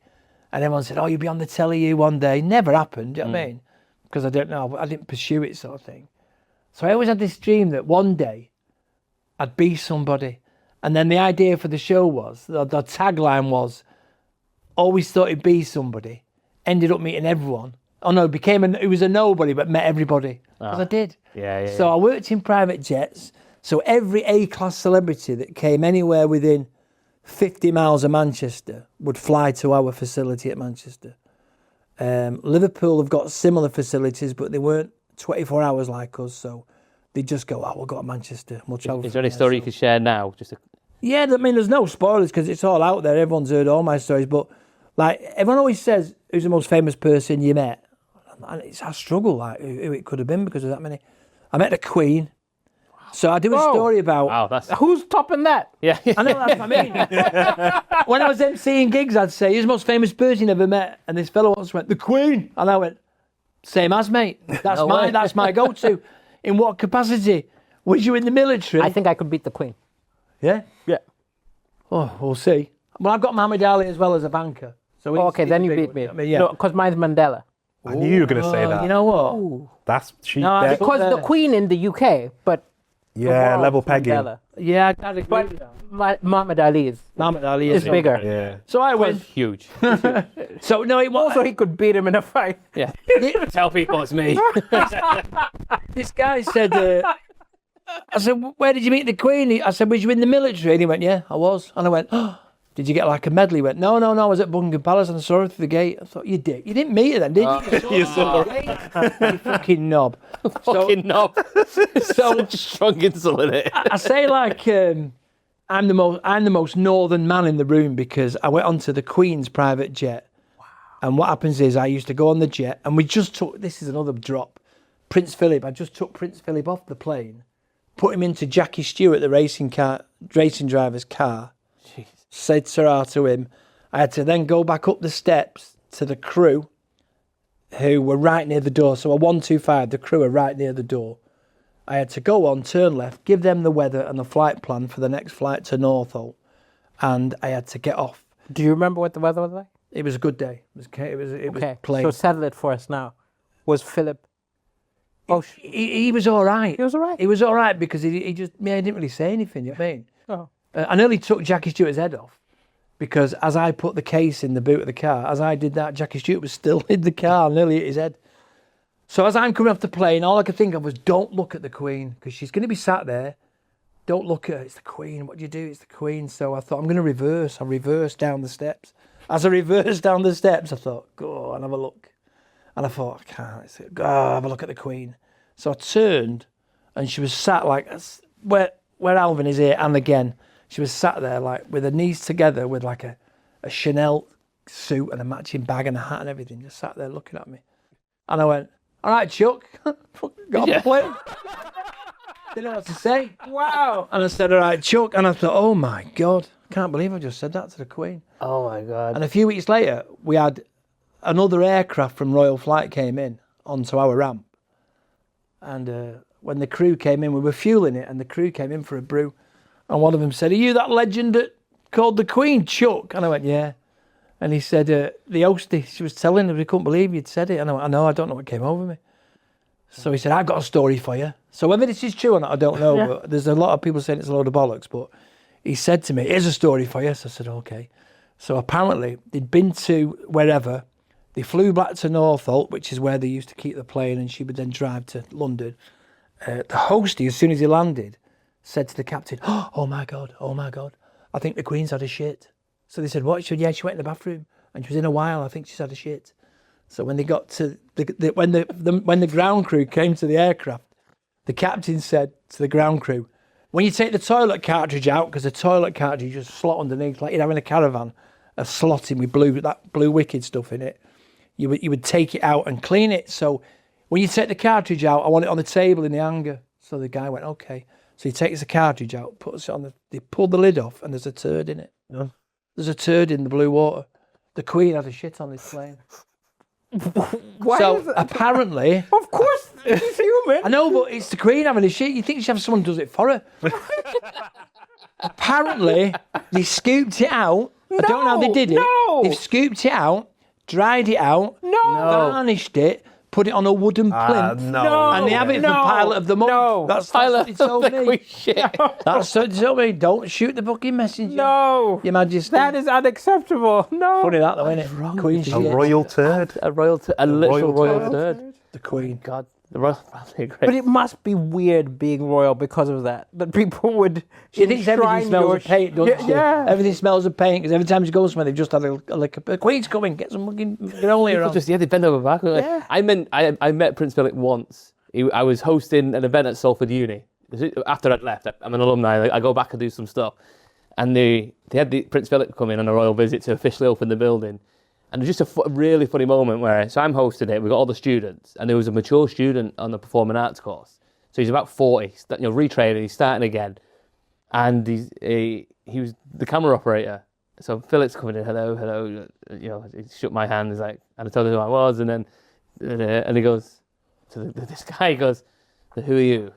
And everyone said, oh, you'll be on the telly you one day. Never happened, do you know what I mean? Because I don't know, I didn't pursue it sort of thing. So I always had this dream that one day I'd be somebody. And then the idea for the show was, the tagline was, always thought he'd be somebody, ended up meeting everyone. Oh no, he was a nobody, but met everybody. Because I did. Yeah. So I worked in private jets. So every A-class celebrity that came anywhere within 50 miles of Manchester would fly to our facility at Manchester. Liverpool have got similar facilities, but they weren't 24 hours like us. So they'd just go, we'll go to Manchester. We'll travel. Is there any story you could share now? Yeah, I mean, there's no spoilers because it's all out there. Everyone's heard all my stories. But like, everyone always says, who's the most famous person you met? And I struggle, like, who it could have been because of that many. I met the Queen. So I do a story about... Wow, that's... Who's topping that? Yeah. I know, that's what I mean. When I was emceeing gigs, I'd say, who's the most famous person you ever met? And this fellow once went, the Queen. And I went, same as, mate. That's my go-to. In what capacity? Was you in the military? I think I could beat the Queen. Yeah? Yeah. Oh, we'll see. Well, I've got Muhammad Ali as well as a banker. So Okay, then you beat me. I mean, yeah. No, because mine's Mandela. I knew you were going to say that. You know what? That's cheap. No, there. Because the Queen in the UK, but Yeah, Walls level from pegging. Mandela. Yeah, I'd agree But with that. Muhammad Ali is Muhammad Ali is is bigger. Yeah. So I went. Huge. So no, it was. Also, he could beat him in a fight. Yeah. Tell people it's me. This guy said, I said, where did you meet the Queen? I said, was you in the military? And he went, yeah, I was. And I went, oh, did you get like a medal? He went, no, I was at Buckingham Palace and I saw her through the gate. I thought, you dick. You didn't meet her then, did you? You saw her. You fucking knob. Fucking knob. So Such a strong insult in it. I say like, I'm the most northern man in the room because I went onto the Queen's private jet. Wow. And what happens is I used to go on the jet and we just took, this is another drop, Prince Philip. I just took Prince Philip off the plane, put him into Jackie Stewart, the racing driver's car. Jeez. Said ta to him. I had to then go back up the steps to the crew who were right near the door. So a 125, the crew were right near the door. I had to go on, turn left, give them the weather and the flight plan for the next flight to Northolt. And I had to get off. Do you remember what the weather was like? It was a good day. It was plain. So settle it for us now. Was Philip? Oh, He was all right. he was alright. He was all right because he just, he didn't really say anything, you know what I mean? Oh. I nearly took Jackie Stewart's head off because as I put the case in the boot of the car, as I did that, Jackie Stewart was still in the car, nearly hit his head. So as I'm coming off the plane, all I could think of was don't look at the Queen because she's going to be sat there. Don't look at her. It's the Queen. What do you do? It's the Queen. So I thought, I'm going to reverse. I reversed down the steps. As I reversed down the steps, I thought, go and have a look. And I thought, I can't. Go have a look at the Queen. So I turned and she was sat like where Alvin is here. And again, she was sat there like with her knees together with like a Chanel suit and a matching bag and a hat and everything. Just sat there looking at me. And I went, all right, Chuck. Got off the plane. Didn't know what to say. Wow. And I said, all right, Chuck. And I thought, oh my God, I can't believe I just said that to the Queen. Oh my God. And a few weeks later, we had another aircraft from Royal Flight came in onto our ramp. And when the crew came in, we were fueling it, and the crew came in for a brew. And one of them said, are you that legend that called the Queen, Chuck? And I went, yeah. And he said, the hostess, she was telling him, we couldn't believe you'd said it. And I went, I know, I don't know what came over me. So he said, I've got a story for you. So whether this is true or not, I don't know. But there's a lot of people saying it's a load of bollocks. But he said to me, here's a story for you. So I said, okay. So apparently they'd been to wherever. They flew back to Northolt, which is where they used to keep the plane, and she would then drive to London. The hostie, as soon as he landed, said to the captain, oh my God, I think the Queen's had a shit. So they said, what? She said, yeah, she went in the bathroom, and she was in a while, I think she's had a shit. So when they got to, when the ground crew came to the aircraft, the captain said to the ground crew, when you take the toilet cartridge out, because the toilet cartridge just slot underneath, like you'd have in a caravan, a slotting with blue wicked stuff in it, you would take it out and clean it. So when you take the cartridge out, I want it on the table in the hanger. So the guy went, okay. So he takes the cartridge out, puts it on they pulled the lid off, and there's a turd in it. Yeah. There's a turd in the blue water. The Queen had a shit on this plane. Why So is it? apparently, Of course, she's human. I know, but it's the Queen having a shit. You think she'd have someone who does it for her? Apparently, they scooped it out. I don't know how they did it. No. They've scooped it out, dried it out, garnished it, put it on a wooden plinth, No. and they have it for No. Pilot of the Month. No. That's what they told me. Shit. That's what they told me. Don't shoot the fucking messenger. No. Your Majesty. That is unacceptable. No. Funny that though, isn't it? Queen A shit. royal turd. A literal royal royal turd. The Queen. God, the royal family are great. But it must be weird being royal because of that. That people would. She thinks everything enshrine smells your of paint, doesn't she? Yeah. Everything smells of paint because every time she goes somewhere, they've just had a the Queen's coming, get some fucking granola People around. just, they bend over backward. Yeah. I met Prince Philip once. I was hosting an event at Salford Uni. After I'd left, I'm an alumni. I go back and do some stuff. And they had Prince Philip come in on a royal visit to officially open the building. And it was just a really funny moment where, so I'm hosting it, we got all the students, and there was a mature student on the performing arts course. So he's about 40, retraining, he's starting again. And he was the camera operator. So Philip's coming in, hello, he shook my hand, he's like, and I told him who I was, and then, and he goes, to this guy, he goes, who are you?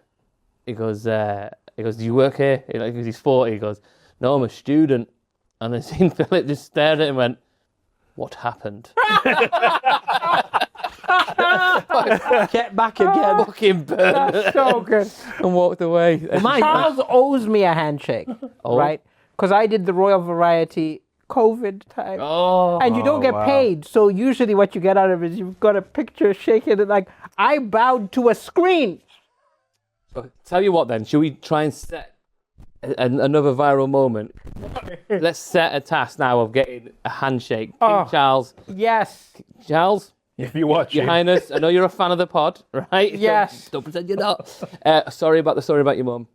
He goes, do you work here? Because he's 40, he goes, no, I'm a student. And I seen Philip just stared at him and went, what happened? Get back again. Fucking burn. That's so good. And walked away. Charles owes me a handshake, right? Because I did the Royal Variety COVID time. Oh. And you don't get paid. So usually what you get out of it is you've got a picture shaking it like, I bowed to a screen. Tell you what then, should we try and set another viral moment? Let's set a task now of getting a handshake. King Charles. Yes. Charles? If you watch Your Highness, I know you're a fan of the pod, right? Yes. Don't pretend you're not. Sorry about the story about your mum.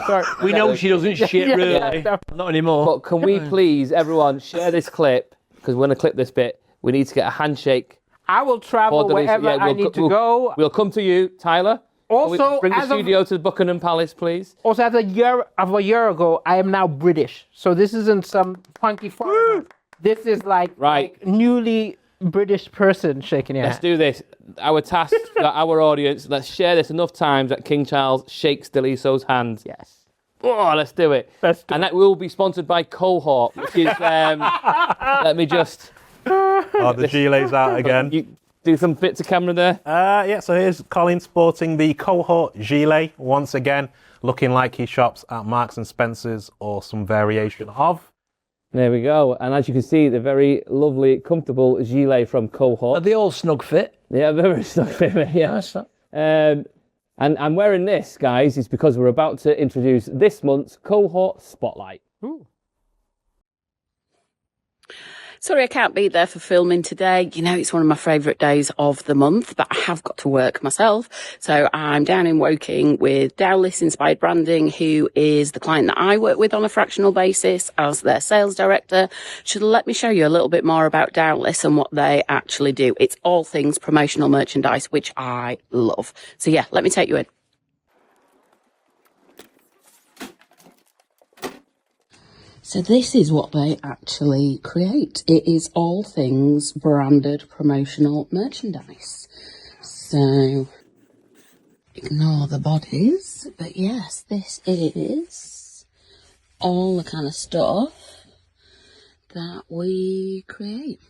Sorry. We know she doesn't shit, really. Yeah. Not anymore. But can we please, everyone, share this clip? Because we're going to clip this bit. We need to get a handshake. I will travel wherever I need to go. We'll come to you, Tyler. Also, bring the studio to Buckingham Palace, please. Also, as a year ago, I am now British. So this isn't some funky foreigner. This is like newly British person shaking your hand. Let's do this. Our task, our audience, let's share this enough times that King Charles shakes Daliso's hand. Yes. Oh, let's do it. And that will be sponsored by Cohort, which is, let me just... Oh, the Gilets out again. You do some bits of camera there. Yeah, so here's Colin sporting the Cohort gilet once again, looking like he shops at Marks and Spencer's or some variation of. There we go. And as you can see, the very lovely, comfortable gilet from Cohort. Are they all snug fit? Yeah, very snug fit, yeah. Nice, that. And I'm wearing this, guys, is because we're about to introduce this month's Cohort Spotlight. Ooh. Sorry I can't be there for filming today. You know, it's one of my favourite days of the month, but I have got to work myself. So I'm down in Woking with Daliso Inspired Branding, who is the client that I work with on a fractional basis as their sales director. Should let me show you a little bit more about Daliso and what they actually do. It's all things promotional merchandise, which I love. So yeah, let me take you in. So this is what they actually create. It is all things branded promotional merchandise. So ignore the bodies, but yes, this is all the kind of stuff that we create.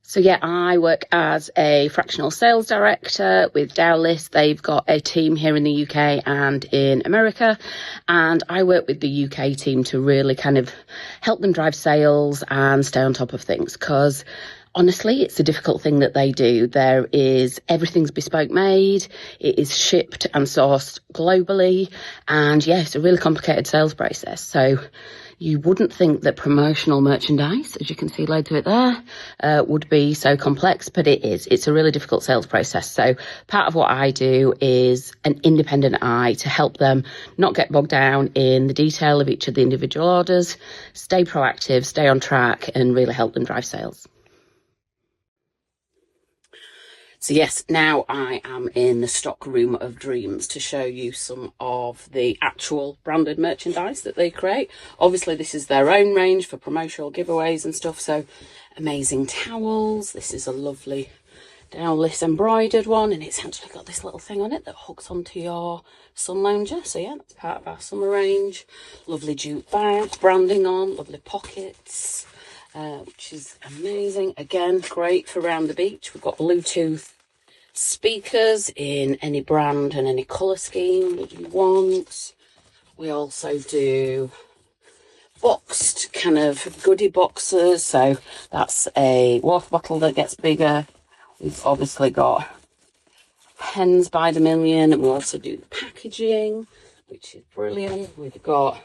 So yeah, I work as a fractional sales director with Daliso. They've got a team here in the UK and in America. And I work with the UK team to really kind of help them drive sales and stay on top of things. Because honestly, it's a difficult thing that they do. Everything's bespoke made. It is shipped and sourced globally. And yeah, it's a really complicated sales process. So you wouldn't think that promotional merchandise, as you can see loads of it there, would be so complex, but it is. It's a really difficult sales process. So part of what I do is an independent eye to help them not get bogged down in the detail of each of the individual orders, stay proactive, stay on track, and really help them drive sales. So yes, now I am in the stock room of dreams to show you some of the actual branded merchandise that they create. Obviously, this is their own range for promotional giveaways and stuff. So amazing towels. This is a lovely Daliso embroidered one, and it's actually got this little thing on it that hooks onto your sun lounger. So yeah, that's part of our summer range. Lovely jute bags, branding on, lovely pockets. Which is amazing. Again, great for around the beach. We've got Bluetooth speakers in any brand and any colour scheme that you want. We also do boxed kind of goodie boxes. So that's a water bottle that gets bigger. We've obviously got pens by the million, and we also do the packaging, which is brilliant. We've got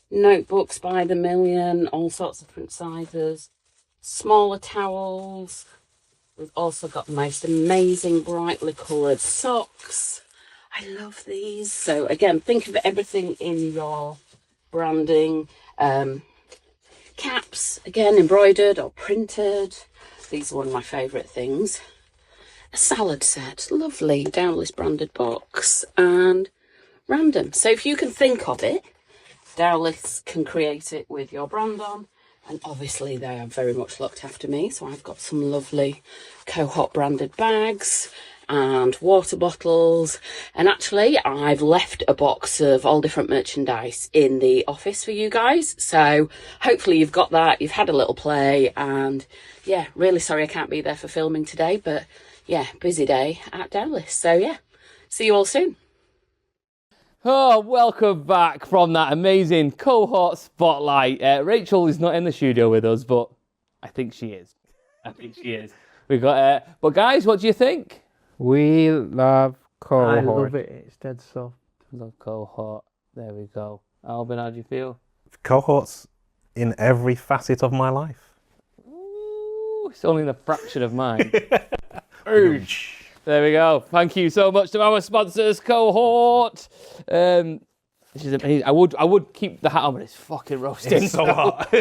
notebooks by the million, all sorts of different sizes, smaller towels. We've also got the most amazing brightly coloured socks. I love these. So again, think of everything in your branding. Caps, again, embroidered or printed. These are one of my favourite things. A salad set, lovely Daliso branded box, and random. So if you can think of it, Daliso can create it with your brand on, and obviously they are very much looked after me. So I've got some lovely Cohort branded bags, and water bottles. And actually, I've left a box of all different merchandise in the office for you guys. So hopefully you've got that, you've had a little play, and yeah, really sorry I can't be there for filming today, but yeah, busy day at Daliso. So yeah, see you all soon. Oh, welcome back from that amazing cohort spotlight. Rachel is not in the studio with us, but I think she is. We got, but guys, what do you think? We love cohort. I love it. It's dead soft. Love cohort. There we go. Alvin, how do you feel? Cohorts in every facet of my life. Ooh, it's only in a fraction of mine. There we go. Thank you so much to our sponsors, Cohort. This is amazing. I would keep the hat on, but it's fucking roasting. It's so hot.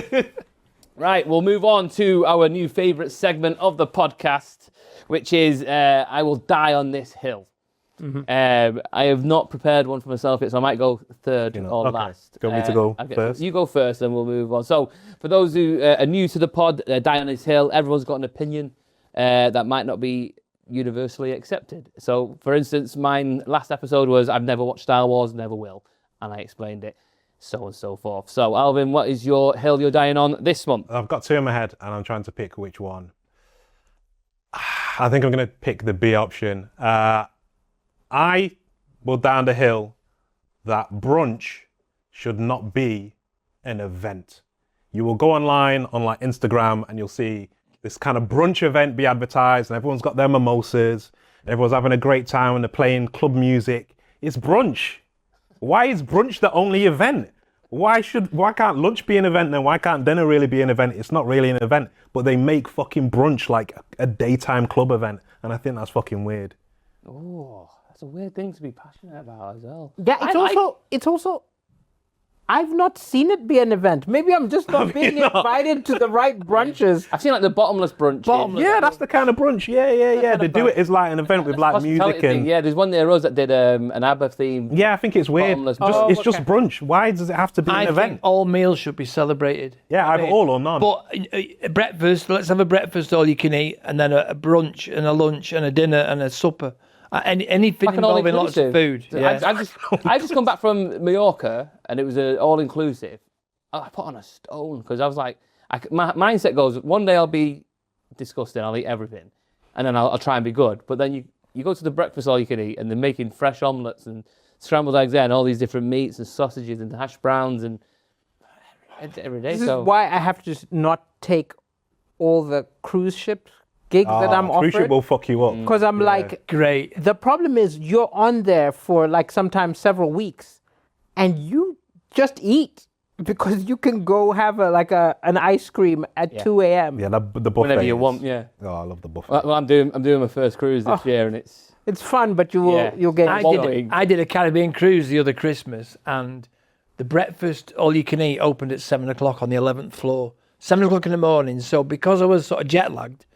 Right, we'll move on to our new favourite segment of the podcast, which is I Will Die on This Hill. Mm-hmm. I have not prepared one for myself yet, so I might go third or last. Do you want me to go first? You go first, and we'll move on. So, for those who are new to the pod, Die on This Hill, everyone's got an opinion that might not be universally accepted. So, for instance, mine last episode was I've never watched Star Wars, never will, and I explained it, so on and so forth. So, Alvin, what is your hill you're dying on this month? I've got two in my head, and I'm trying to pick which one. I think I'm going to pick the B option. I will die on the hill that brunch should not be an event. You will go online on like Instagram, and you'll see this kind of brunch event be advertised, and everyone's got their mimosas, everyone's having a great time, and they're playing club music. It's brunch. Why is brunch the only event? Why can't lunch be an event, then why can't dinner really be an event? It's not really an event, but they make fucking brunch like a daytime club event, and I think that's fucking weird. Oh, that's a weird thing to be passionate about as well. Yeah, it's also. I've not seen it be an event. Maybe I'm just not being invited to the right brunches. I've seen like the bottomless brunch. Yeah, that's the kind of brunch. Yeah. They do it as like an event with like music and. Yeah, there's one near us that did an ABBA theme. Yeah, I think it's weird. It's just brunch. Why does it have to be an event? I think all meals should be celebrated. Yeah, either all or none. But breakfast, let's have a breakfast all you can eat, and then a brunch and a lunch and a dinner and a supper. Anything like involving lots of food. Yeah. I just come back from Mallorca, and it was all inclusive. I put on a stone because I was like, my mindset goes, one day I'll be disgusting, I'll eat everything, and then I'll try and be good. But then you go to the breakfast all you can eat, and they're making fresh omelettes and scrambled eggs there, and all these different meats and sausages and hash browns and every day. This is why I have to not take all the cruise ship gigs that I'm offered. Cruise ship will fuck you up. Because I'm like, great. The problem is you're on there for like sometimes several weeks, and you just eat because you can go have an ice cream at 2 a.m. Yeah, the buffet. Whenever you want, yeah. Oh, I love the buffet. Well, I'm doing my first cruise this year, and it's fun, but you'll get. I did a Caribbean cruise the other Christmas, and the breakfast all you can eat opened at 7:00 on the 11th floor, 7:00 in the morning. So because I was sort of jet lagged,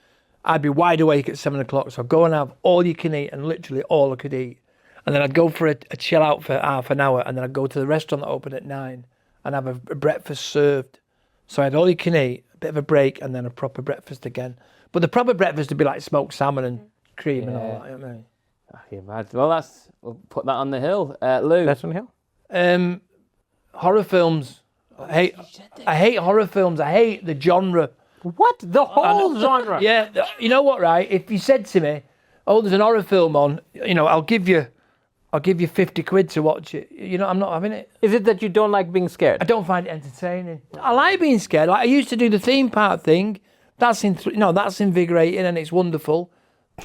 I'd be wide awake at 7:00. So I'd go and have all you can eat, and literally all I could eat. And then I'd go for a chill out for half an hour, and then I'd go to the restaurant that opened at 9 and have a breakfast served. So I had all you can eat, a bit of a break, and then a proper breakfast again. But the proper breakfast would be like smoked salmon and cream and all that. You know what I mean? You're mad. Well, we'll put that on the hill. Lou. That's on the hill. Horror films. I hate horror films. I hate the genre. What? The whole genre? Yeah. You know what, right? If you said to me, oh, there's an horror film on, I'll give you 50 quid to watch it. I'm not having it. Is it that you don't like being scared? I don't find it entertaining. I like being scared. Like I used to do the theme park thing. That's that's invigorating and it's wonderful.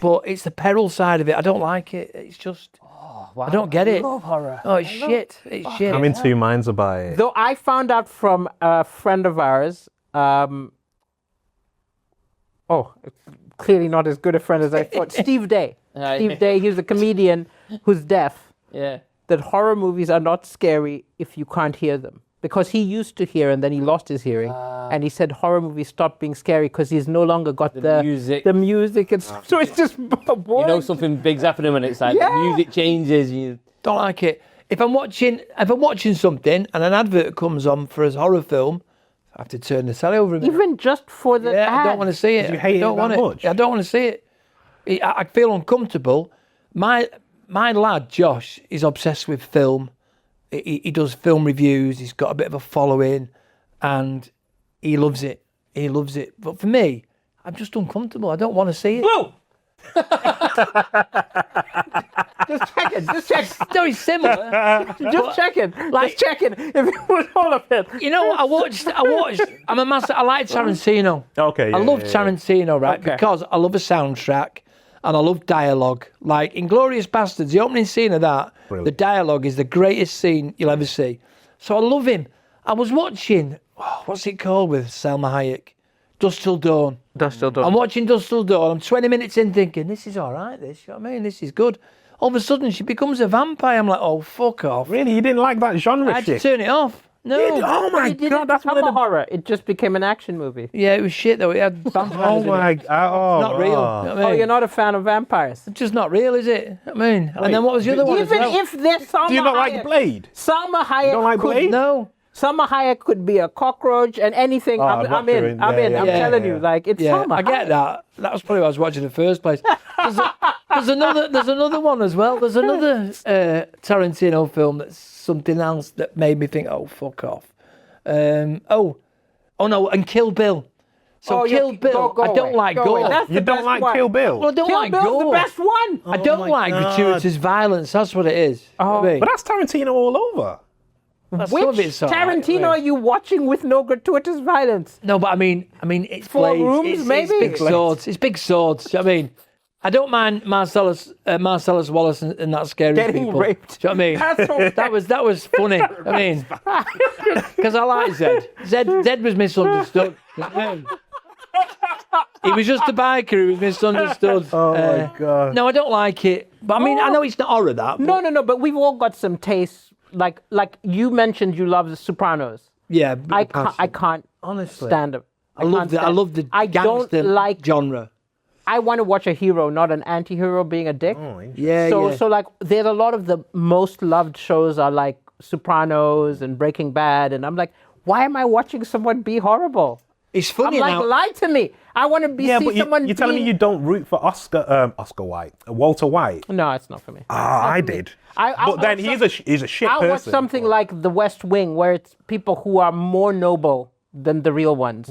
But it's the peril side of it. I don't like it. It's just, I don't get it. I love horror. Oh, it's shit. It's shit. I'm in two minds about it. Though I found out from a friend of ours, clearly not as good a friend as I thought, Steve Day. Steve Day, he's a comedian who's deaf. Yeah. That horror movies are not scary if you can't hear them. Because he used to hear and then he lost his hearing. And he said horror movies stopped being scary because he's no longer got the music. The music. So it's just boring. Something big's happening when it's like the music changes. You don't like it. If I'm watching something and an advert comes on for a horror film, I have to turn the telly over a minute. Even just for the ad. I don't want to see it. You hate it that much? I don't want to see it. I feel uncomfortable. My lad Josh is obsessed with film. He does film reviews. He's got a bit of a following, and he loves it. He loves it. But for me, I'm just uncomfortable. I don't want to see it. Blue! Just checking. No, it's similar. Just checking. Like- Just checking if it was all of it. You know, I watched. I'm a master. I like Tarantino. Okay. I love Tarantino, right? Okay. Because I love a soundtrack and I love dialogue. Like Inglourious Basterds, the opening scene of that, Brilliant. the dialogue is the greatest scene you'll ever see. So I love him. I was watching, what's it called with Selma Hayek? Dusk Till Dawn. Dust Till Dawn. I'm watching Dusk Till Dawn. I'm 20 minutes in thinking, this is all right, this. You know what I mean? This is good. All of a sudden, she becomes a vampire. I'm like, oh, fuck off. Really, you didn't like that genre I had to shit? turn it off. No. Oh my It didn't god, that's one become of a the. horror. It just became an action movie. Yeah, it was shit, though. It had vampires Oh in it. my god. Oh, Not real. You know what I Oh, mean? you're not a fan of vampires? It's just not real, is it? I mean, and then what was the other one as Even well? if there's Salma Do you not Hayek, like Blade? Salma Hayek don't like could, Blade? No. Salma Hayek could be a cockroach and anything. I'd I'm watch her in. in. I'm Yeah, in. yeah, I'm yeah, telling yeah. you, like it's Yeah, Salma I get Hayek. that. That was probably what I was watching in the first place. There's another one as well. There's another Tarantino film that's something else that made me think, oh, fuck off. Oh no, and Kill Bill. So Oh, Kill you- Bill, go I don't away. like Go gore. away. That's You the don't best like one. Kill Bill? Well, I don't Kill like Bill's gore. the best one. I don't my like God. gratuitous violence. That's what it is. Oh. I mean, But that's Tarantino all over. some Which of it's all right, Tarantino I mean. are you watching with no gratuitous violence? No, but I mean, it's Four blades. rooms, It's maybe? big swords. It's big swords. I mean, I don't mind Marcellus Wallace and that scary Getting people. raped. Do you know what I mean? That's so that was funny. I mean, because I like Zed. Zed was misunderstood. He was just a biker who was misunderstood. Oh my god. No, I don't like it. But I mean, I know it's not horror that. But No, but we've all got some tastes. Like you mentioned, you love The Sopranos. yeah, I can't honestly stand it. I love the I don't gangster like. genre. I want to watch a hero, not an anti-hero being a dick. Yeah, So yeah. so like there's a lot of the most loved shows are like Sopranos and Breaking Bad, and I'm like, why am I watching someone be horrible? It's I'm funny like, now. lie to me. I want to be Yeah, see but someone. you're telling me being- you don't root for Walter White? No, it's not for me. I did. I'll But then watch he's a shit I'll person. watch something like The West Wing, where it's people who are more noble than the real ones.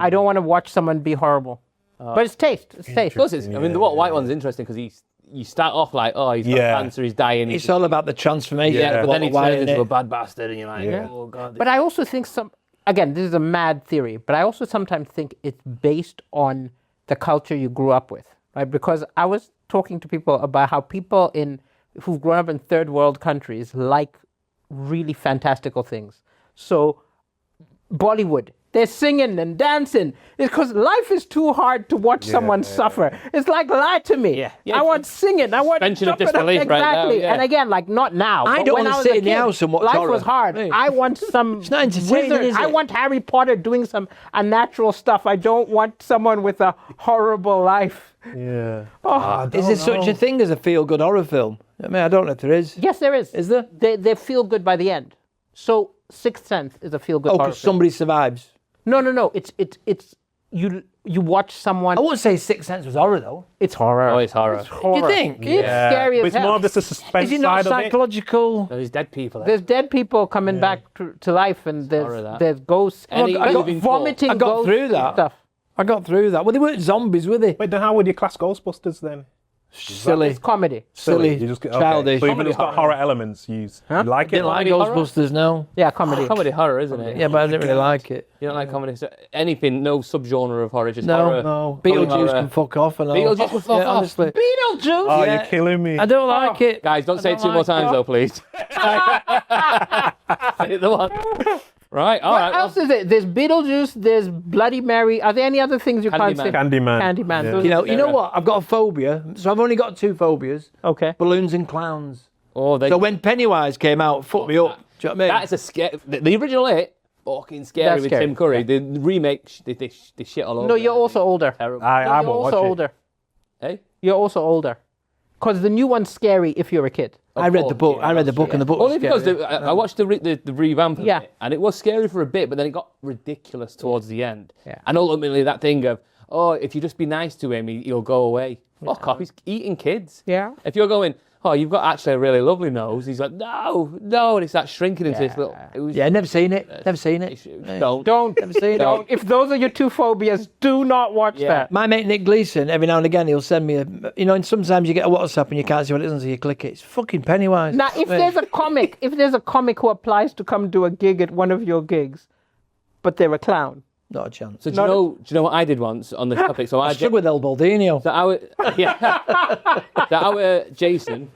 I don't want to watch someone be horrible. But it's taste. It's taste. Of course, I mean, the White one's interesting because you start off like, oh, he's got Yeah. cancer, he's dying. It's all about the transformation. yeah, but then he Why, turns innit? into a bad bastard, and you're like, Yeah. oh god. But I also think again, this is a mad theory, but I also sometimes think it's based on the culture you grew up with, right? Because I was talking to people about how people who've grown up in third world countries like really fantastical things. So Bollywood, they're singing and dancing. It's because life is too hard to watch someone suffer. It's like, lie to me. Yeah, I want singing. I want suspension of jumping up. disbelief right now, Exactly. yeah. And again, like not now. I but don't when wanna was sit a in the kid, house and watch life horror. was hard. Hey. I want some It's not entertaining, wizard. is I it? want Harry Potter doing some unnatural stuff. I don't want someone with a horrible life. Yeah. Is there such a thing as a feel-good horror film? I mean, I don't know if there is. Yes, there is. Is there? They feel good by the end. So Sixth Sense is a feel good Oh, horror because film. somebody survives. No. It's you watch someone. I wouldn't say Sixth Sense was horror, though. It's horror. Oh, it's horror. It's horror. You think? It's scary But as it's more hell. of just a suspense Is it not side of it. psychological? There's dead people. There. There's dead people coming back to life, and horror, that. there's ghosts. Any I got moving vomiting. I got ghosts through and that. stuff. I got through that. Well, they weren't zombies, were they? Wait, then how would you class Ghostbusters then? Silly. It's comedy. Silly, You just okay. childish. So even though it's got horror elements, you like it? Didn't like Comedy horror? Ghostbusters, no. Yeah, comedy. Comedy horror, isn't it? Yeah, but I didn't really like it. You don't like comedy? So anything, no subgenre of horror, just No, horror. no. Comedy Beetlejuice horror. can fuck off and all. Beetlejuice can fuck off. Honestly. Beetlejuice. Oh, Yeah. you're killing me. I don't like it. Guys, don't say it don't two more like times it. though, please. Say the one. Right, all What right. else is it? There's Beetlejuice. There's Bloody Mary. Are there any other things you can't say? Candyman. Candyman. Yeah. Those You know what? I've got a phobia, so I've only got two phobias: Okay. balloons and clowns. Oh, they, So when Pennywise came out, it fucked me up. Do you know what I mean? that is a scare. The original It, fucking scary That's with scary. Tim Curry. The remake, they shit all over. No, you're it. also older. Terrible. I You're won't also watch it. older. Hey? You're also older. Because the new one's scary if you're a kid. I read the book. Yeah, I read the book, and the book Only was because scary. I watched the revamp of Yeah. it, and it was scary for a bit, but then it got ridiculous towards the end. Yeah. And ultimately that thing of, oh, if you just be nice to him, he'll go away. fuck off. He's eating kids. Yeah. If you're going, oh, you've got actually a really lovely nose. He's like, no, and it starts shrinking into this little. Never seen it. Never seen it. Don't. Never seen Don't. it. If those are your two phobias, do not watch that. My mate Nick Gleason, every now and again, he'll send me and sometimes you get a WhatsApp and you can't see what it is until you click it. It's fucking Pennywise. Now, if there's a comic who applies to come do a gig at one of your gigs, but they're a clown. Not a chance. So do you know what I did once on this topic? So I struck with El Baldino. So our Jason,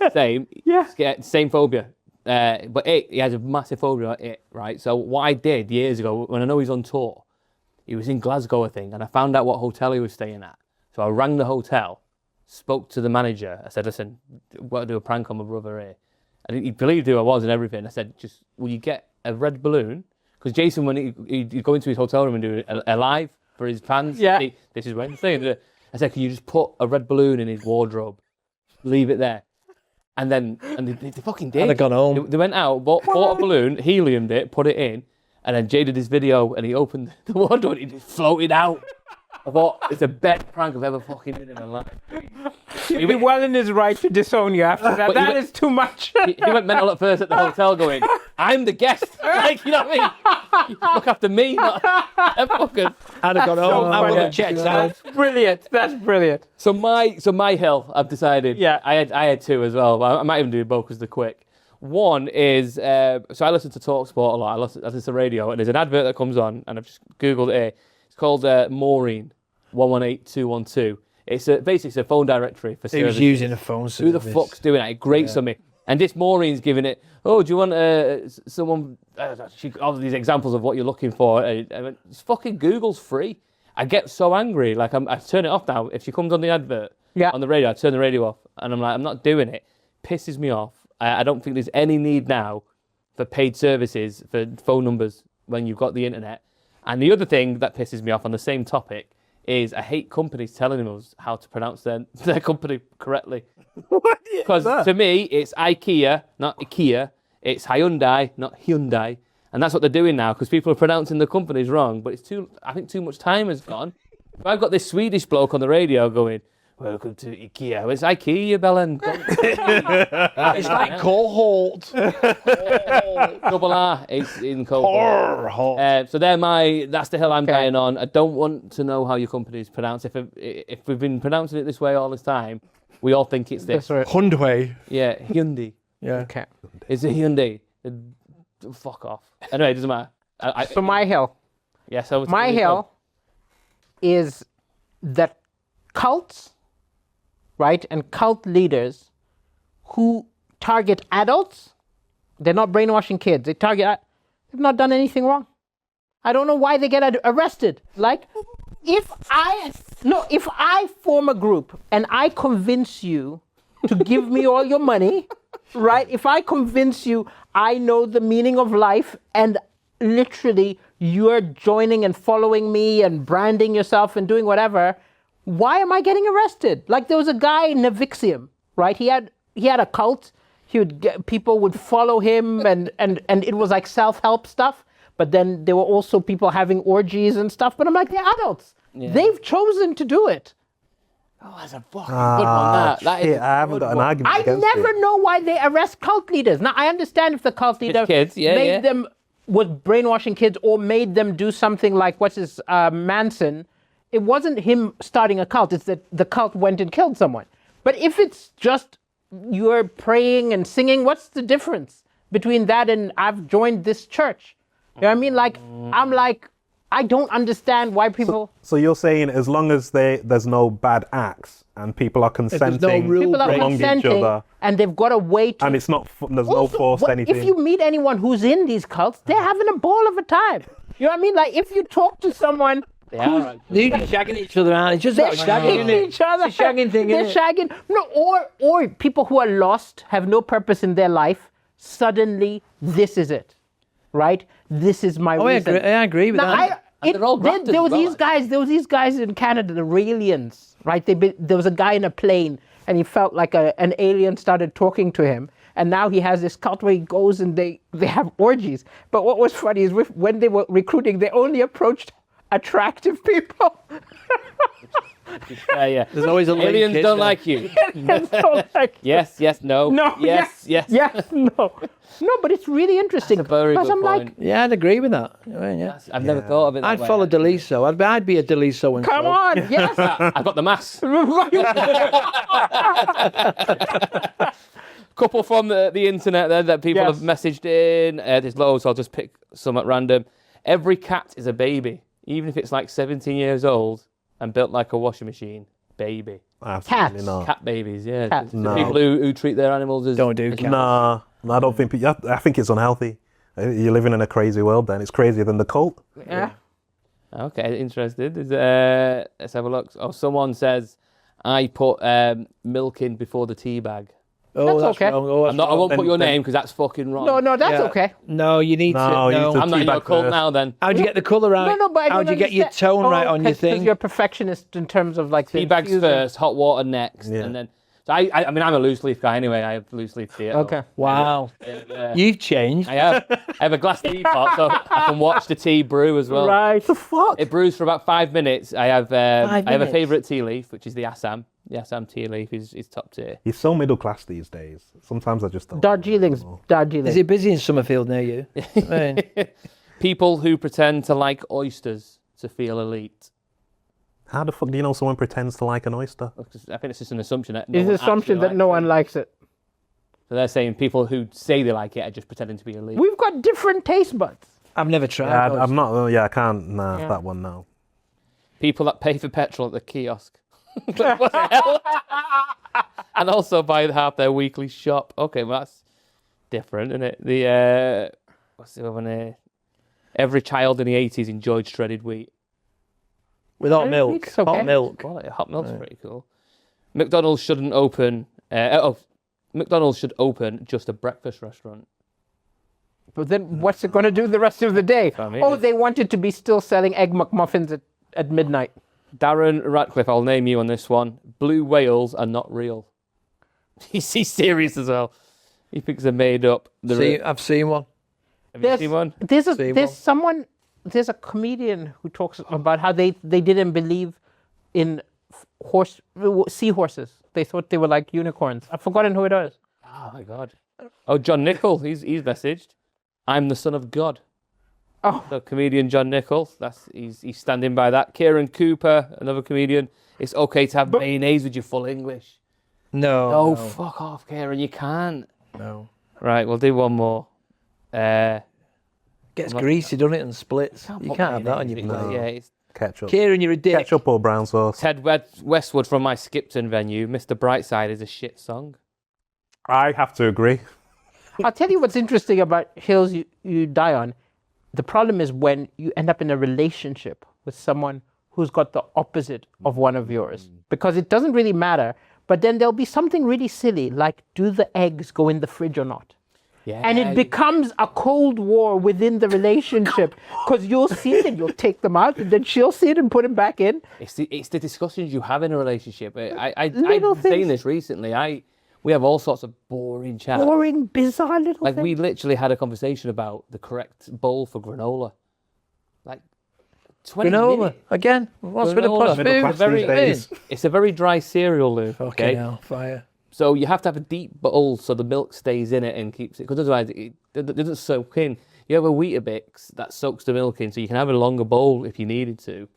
same phobia. But he has a massive phobia about it, right? So what I did years ago, when I know he's on tour, he was in Glasgow, I think, and I found out what hotel he was staying at. So I rang the hotel, spoke to the manager. I said, listen, I've got to do a prank on my brother here. And he believed who I was and everything. I said, will you get a red balloon? Because Jason, when he'd go into his hotel room and do a live for his fans, this is Wednesday. I said, can you just put a red balloon in his wardrobe, leave it there? And they fucking did. And they gone home. They went out, bought a balloon, heliumed it, put it in, and then Jay did his video and he opened the wardrobe and he just floated out. I thought, it's the best prank I've ever fucking did in my life. He'd be well in his right to disown you after that. That is too much. He went mental at first at the hotel going, I'm the guest. Like, you know what I mean? Look after me, not them fuckers. I'd have gone home. I would have checked out. That's brilliant. So my hill, I've decided. Yeah. I had two as well. But I might even do both because they're quick. One is, so I listen to TalkSport a lot. I listen to radio, and there's an advert that comes on, and I've just Googled it. It's called Maureen 118212. It's basically a phone directory for service. Who's using a phone service? Who the fuck's doing that? It grates on me. And this Maureen's giving it, oh, do you want someone, all these examples of what you're looking for. I went, it's fucking Google's free. I get so angry. Like, I turn it off now. If she comes on the advert, on the radio, I turn the radio off. And I'm like, I'm not doing it. Pisses me off. I don't think there's any need now for paid services, for phone numbers when you've got the internet. And the other thing that pisses me off on the same topic is I hate companies telling us how to pronounce their company correctly. Because to me, it's IKEA, not IKEA. It's Hyundai, not Hyundai. And that's what they're doing now, because people are pronouncing the companies wrong. But I think too much time has gone. If I've got this Swedish bloke on the radio going, welcome to IKEA. Well, it's IKEA, Belen. It's like Cohort. Double R, it's in Cohort. So that's the hill I'm dying on. I don't want to know how your company's pronounced. If we've been pronouncing it this way all this time, we all think it's this. That's right. Hyundai. Yeah, Hyundai. Yeah. Okay. It's a Hyundai. Fuck off. Anyway, it doesn't matter. So my hill. Yes, yeah, so my hill is that cults, right, and cult leaders who target adults, they're not brainwashing kids. They've not done anything wrong. I don't know why they get arrested. Like, if I form a group and I convince you to give me all your money, right? If I convince you I know the meaning of life and literally you're joining and following me and branding yourself and doing whatever, why am I getting arrested? Like, there was a guy in Nevixium, right? He had a cult. People would follow him and it was like self-help stuff. But then there were also people having orgies and stuff. But I'm like, they're adults. Yeah. They've chosen to do it. Oh, that's a fucking good one. That is I haven't got an argument I against never it. know why they arrest cult leaders. Now, I understand if the cult leader made them, was brainwashing kids or made them do something like, Manson. It wasn't him starting a cult. It's that the cult went and killed someone. But if it's just you're praying and singing, what's the difference between that and I've joined this church? You know what I mean? Like, I'm like, I don't understand why people... So you're saying as long as there's no bad acts and people are consenting among each other... And they've got a way to... And it's not, there's no forced anything. If you meet anyone who's in these cults, they're having a ball of a time. You know what I mean? Like, if you talk to someone... They're shagging each other out. It's just they're about shagging each other. It's a shagging thing, They're shagging. No, or people who are lost, have no purpose in their life, suddenly, this is it. Right? This is my reason. I agree with that. There were these guys in Canada, the Raelians, right? There was a guy in a plane, and he felt like an alien started talking to him. And now he has this cult where he goes and they have orgies. But what was funny is when they were recruiting, they only approached attractive people. Yeah. There's always a link, Aliens isn't don't there? like you. So, like, Yes, no. no. Yes. No. No, but it's really interesting. That's a very because good I'm point. like, Yeah, I'd agree with that. I mean, yeah. I've never thought of it that I'd way. follow Daliso. I'd be a Daliso and come so. on, yes. I've got the mass. Couple from the internet there that people have messaged in. There's loads, so I'll just pick some at random. Every cat is a baby, even if it's like 17 years old and built like a washing machine. Baby. Absolutely Cats. not. Cat babies, yeah. Cats. The No. people who treat their animals as... Don't do as cats. Nah, I don't think. I think it's unhealthy. You're living in a crazy world. Then it's crazier than the cult. Yeah. Okay, interested. Let's have a look. Oh, someone says, I put milk in before the tea bag. Oh, That's okay. wrong. Oh, that's I won't wrong. put your then- name because that's fucking wrong. No, that's Yeah. okay. No, you need No, to. you No. need to- I'm not in Tea your bag cult first. now then. How'd you get the colour right? No, but I How'd don't you get your understand. tone right on your thing? Because you're a perfectionist in terms of like the Tea bags infusing. first, hot water next, Yeah. and then... So I mean, I'm a loose leaf guy anyway. I have loose leaf tea at home. Okay. Wow. Yeah. You've changed. I have a glass teapot, so I can watch the tea brew as well. Right. The fuck? It brews for about 5 minutes. I have a minutes? favourite tea leaf, which is the Assam. The Assam tea leaf is top tier. You're so middle class these days. Sometimes I just don't. Darjeeling's Darjeeling. Is it busy in Summerfield near you? I mean, People who pretend to like oysters to feel elite. How the fuck do you know someone pretends to like an oyster? I think it's just an assumption that no It's one an assumption actually that no likes one likes it. it. So they're saying people who say they like it are just pretending to be elite. We've got different taste buds. I've never tried. Yeah, those. I'm not. Yeah, I can't. Nah, Yeah. that one no. People that pay for petrol at the kiosk. What the hell? And also buy half their weekly shop. Okay, well that's different, isn't it? The what's the other one here? Every child in the 80s enjoyed shredded wheat. With hot I milk. think it's okay. Hot milk. Quality. Hot milk's pretty cool. McDonald's shouldn't open. McDonald's should open just a breakfast restaurant. But then what's it going to do the rest of the day? I mean, Oh, they wanted to be still selling Egg McMuffins at midnight. Darren Ratcliffe, I'll name you on this one. Blue whales are not real. He's serious as well. He thinks they're made up. I've seen one. Have you seen one? There's a comedian who talks about how they didn't believe in seahorses. They thought they were like unicorns. I've forgotten who it is. Oh my God. Oh, John Nichol. He's messaged. I'm the son of God. Oh. So comedian John Nichol. He's standing by that. Kieran Cooper, another comedian. It's okay to have mayonnaise with your full English. No. Oh, no, fuck off, Kieran. You can't. no. Right, we'll do one more. Gets greasy, doesn't it, and splits. You can't have that on your No. plate. Yeah, it's Ketchup. Kieran, you're a dick. Ketchup or brown sauce? Ted Westwood from my Skipton venue. Mr. Brightside is a shit song. I have to agree. I'll tell you what's interesting about Hills You Die On. The problem is when you end up in a relationship with someone who's got the opposite of one of yours. Because it doesn't really matter. But then there'll be something really silly, like do the eggs go in the fridge or not? Yeah. And it becomes a cold war within the relationship because you'll see it and you'll take them out and then she'll see it and put them back in. It's the discussions you have in a relationship. I've Little been things. saying this recently. We have all sorts of boring chat. Boring, bizarre little Like things. we literally had a conversation about the correct bowl for granola. Like 20 Granola. minutes. Again. What's with the Granola. posh Middle food? class these days. It's a very dry cereal, Lou. Okay. Okay. Hell, fire. So you have to have a deep bowl so the milk stays in it and keeps it, because otherwise it doesn't soak in. You have a Weetabix that soaks the milk in, so you can have a longer bowl if you needed to.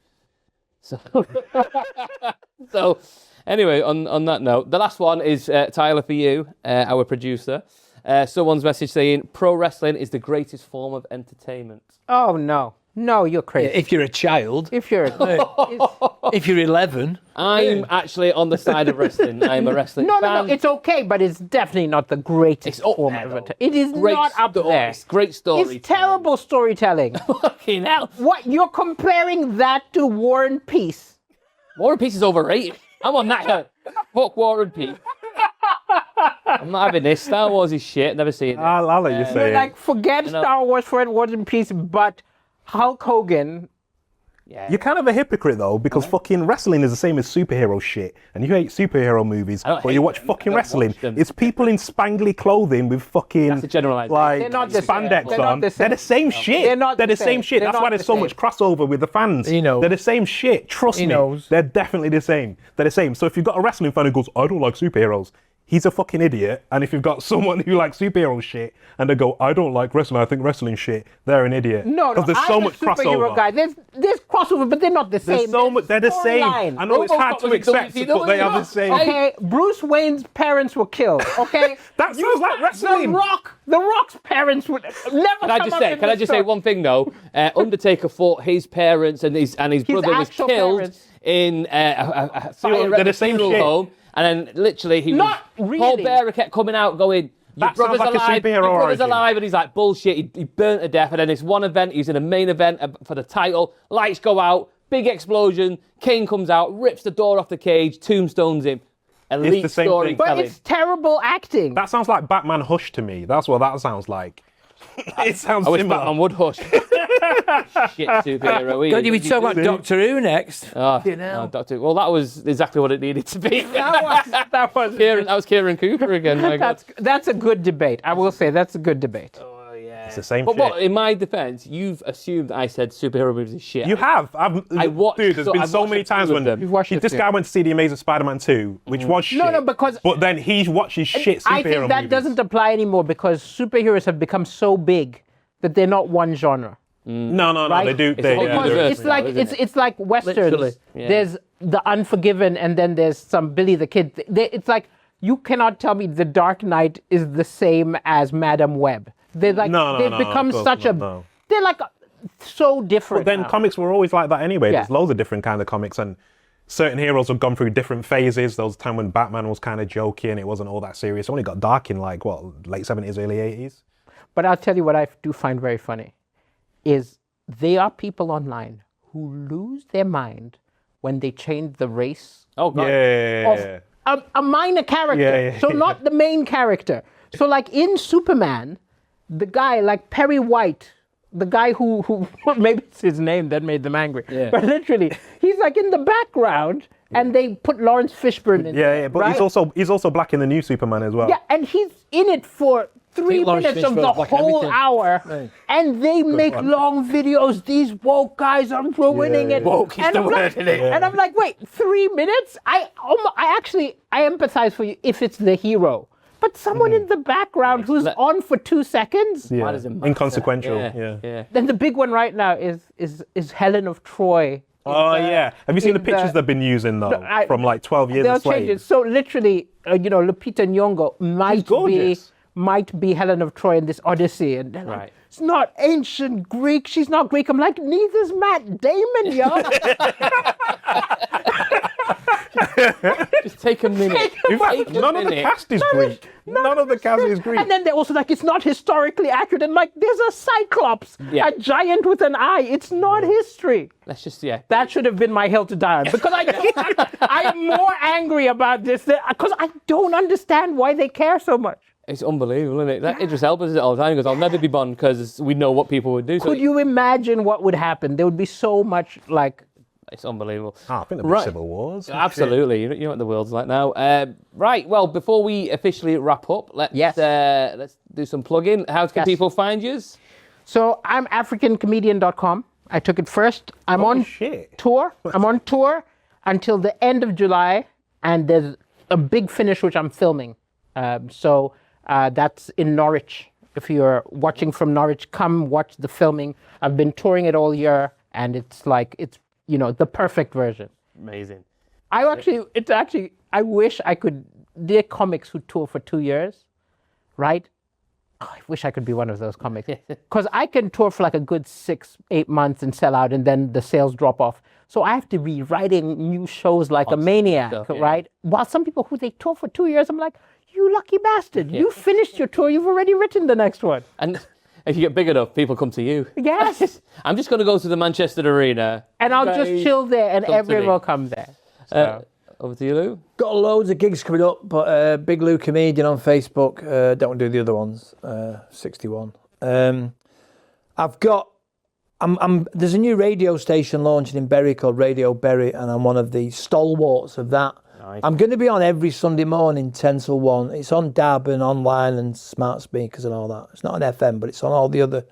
So anyway, on that note, the last one is Tyler for you, our producer. Someone's message saying, pro wrestling is the greatest form of entertainment. Oh, no. No, you're crazy. If you're a child, If you're... if you're 11, I'm actually on the side of wrestling. I'm a wrestling No, fan. it's okay, but it's definitely not the greatest It's up form there, of though. it. It is Great not up story. there. It's great story. It's terrible storytelling. Fucking hell. What, you're comparing that to War and Peace? War and Peace is overrated. I'm on that. Fuck War and Peace. I'm not having this. Star Wars is shit. Never seen it. I'll let you say it. Like, forget Star Wars for War and Peace, but Hulk Hogan You're kind of a hypocrite though, because fucking wrestling is the same as superhero shit, and you hate superhero movies, but you watch fucking wrestling. It's people in spangly clothing with fucking That's a generalisation. like They're not the same. spandex They're not on. the same. They're the same shit. They're not They're the the same same. shit. They're That's not why there's the so same. much crossover with the fans. He knows. They're the same shit. Trust He me. knows. They're definitely the same. They're the same. So if you've got a wrestling fan who goes, I don't like superheroes, he's a fucking idiot. And if you've got someone who likes superhero shit and they go, I don't like wrestling, I think wrestling shit, they're an idiot. No, because there's so I'm much a superhero crossover. guy. There's crossover, but they're not the same. There's so much. They're the same. storyline. I know it's hard to accept, but they are the same. Okay, Bruce Wayne's parents were killed. Okay, That sounds like wrestling. The Rock's parents would never. Can I just say one thing though? Undertaker fought his parents and his brother was actual killed parents. in a fire they're at the a same funeral shit. home, and then literally he Not was, really. Paul Bearer kept coming out going, Your That sounds brother's like a alive. superhero Your brother's origin. alive, and he's like, bullshit. He burnt to death, and then this one event, he's in a main event for the title. Lights go out, big explosion. Kane comes out, rips the door off the cage, tombstones him. Elite the same thing. storytelling. But it's terrible acting. That sounds like Batman Hush to me. That's what that sounds like. It sounds I wish similar. Batman would hush. Shit superhero. God, you be talking about Doctor Who next. Oh, You know. Doctor. Well, that was exactly what it needed to be. that was That was Kieran Cooper again. My God. that's a good debate. I will say that's a good debate. It's the same But shit. what, in my defence, you've assumed I said superhero movies is shit. You have. I watched- Dude, there's been I've so watched many a few times of when them. You've watched a this few. guy went to see The Amazing Spider-Man 2, which was shit. No, because- But then he watches shit superhero I think that movies. doesn't apply anymore because superheroes have become so big that they're not one genre. No, Right? they do. It's They, a whole yeah, Because universe they're- it's now, like isn't it's like westerns. Literally. Yeah. There's The Unforgiven, and then there's some Billy the Kid. It's like you cannot tell me The Dark Knight is the same as Madam Web. They're like No, they've of become course such not, a. no. They're like so different. But then now. comics were always like that anyway. Yeah. There's loads of different kind of comics, and certain heroes have gone through different phases. There was a time when Batman was kind of jokey and it wasn't all that serious. It only got dark in like, late 70s, early 80s? But I'll tell you what I do find very funny is there are people online who lose their mind when they change the race Oh, God. Yeah. of a minor character. Yeah, so not the main character. So like in Superman, the guy like Perry White, the guy who maybe it's his name that made them angry. Yeah. But literally, he's like in the background and they put Lawrence Fishburne in there, Yeah, but right? he's also black in the new Superman as well. Yeah, and he's in it for 3 Lawrence minutes of the Fishburne's black in whole everything. hour, Right. and they make long videos. These woke guys are ruining Yeah. it. Woke is and the I'm word, like, isn't it? And I'm like, wait, 3 minutes? I empathize for you if it's the hero, but someone in the background who's on for 2 seconds. Yeah. Why does it matter? Inconsequential. Yeah. Yeah. Then the big one right now is Helen of Troy. Oh yeah. Have you seen the in pictures the- they've been using though I- from like 12 years They'll a change it. slave? So literally, Lupita Nyong'o might be Helen of Troy in this Odyssey, and they're like, Right. it's not ancient Greek. She's not Greek. I'm like, neither's Matt Damon, yo. Just take a minute. In fact, none of the cast is Greek. None of the cast is Greek. And then they're also like, it's not historically accurate. And like, there's a cyclops, Yeah. a giant with an eye. It's not history. Let's just, That should have been my hill to die on, because I am more angry about this because I don't understand why they care so much. It's unbelievable, isn't it? That Idris Elba says it all the time. He goes, I'll never be Bond because we know what people would do. So Could you imagine what would happen? There would be so much like. It's unbelievable. I think there'll be civil wars. Absolutely. You know what the world's like now. Right, well, before we officially wrap up, let's do some plugging. How can people find you? So I'm africancomedian.com. I took it first. I'm on shit. tour. I'm on tour until the end of July, and there's a big finish which I'm filming. So that's in Norwich. If you're watching from Norwich, come watch the filming. I've been touring it all year, and it's the perfect version. Amazing. I wish I could. There are comics who tour for 2 years, right? Oh, I wish I could be one of those comics. Because I can tour for like a good 6-8 months and sell out, and then the sales drop off. So I have to be writing new shows like a maniac, stuff, yeah. right? While some people who they tour for 2 years, I'm like, you lucky bastard. You finished your tour. You've already written the next one. And if you get big enough, people come to you. Yes. I'm just going to go to the Manchester Arena. And I'll just Guys, chill there, and come to everyone me. will come there. So. Over to you, Lou. Got loads of gigs coming up, but Big Lou Comedian on Facebook. Don't do the other ones. 61. I've got There's a new radio station launching in Bury called Radio Bury, and I'm one of the stalwarts of that. Nice. I'm going to be on every Sunday morning, 10 till 1. It's on DAB and online and smart speakers and all that. It's not on FM, but it's on all the other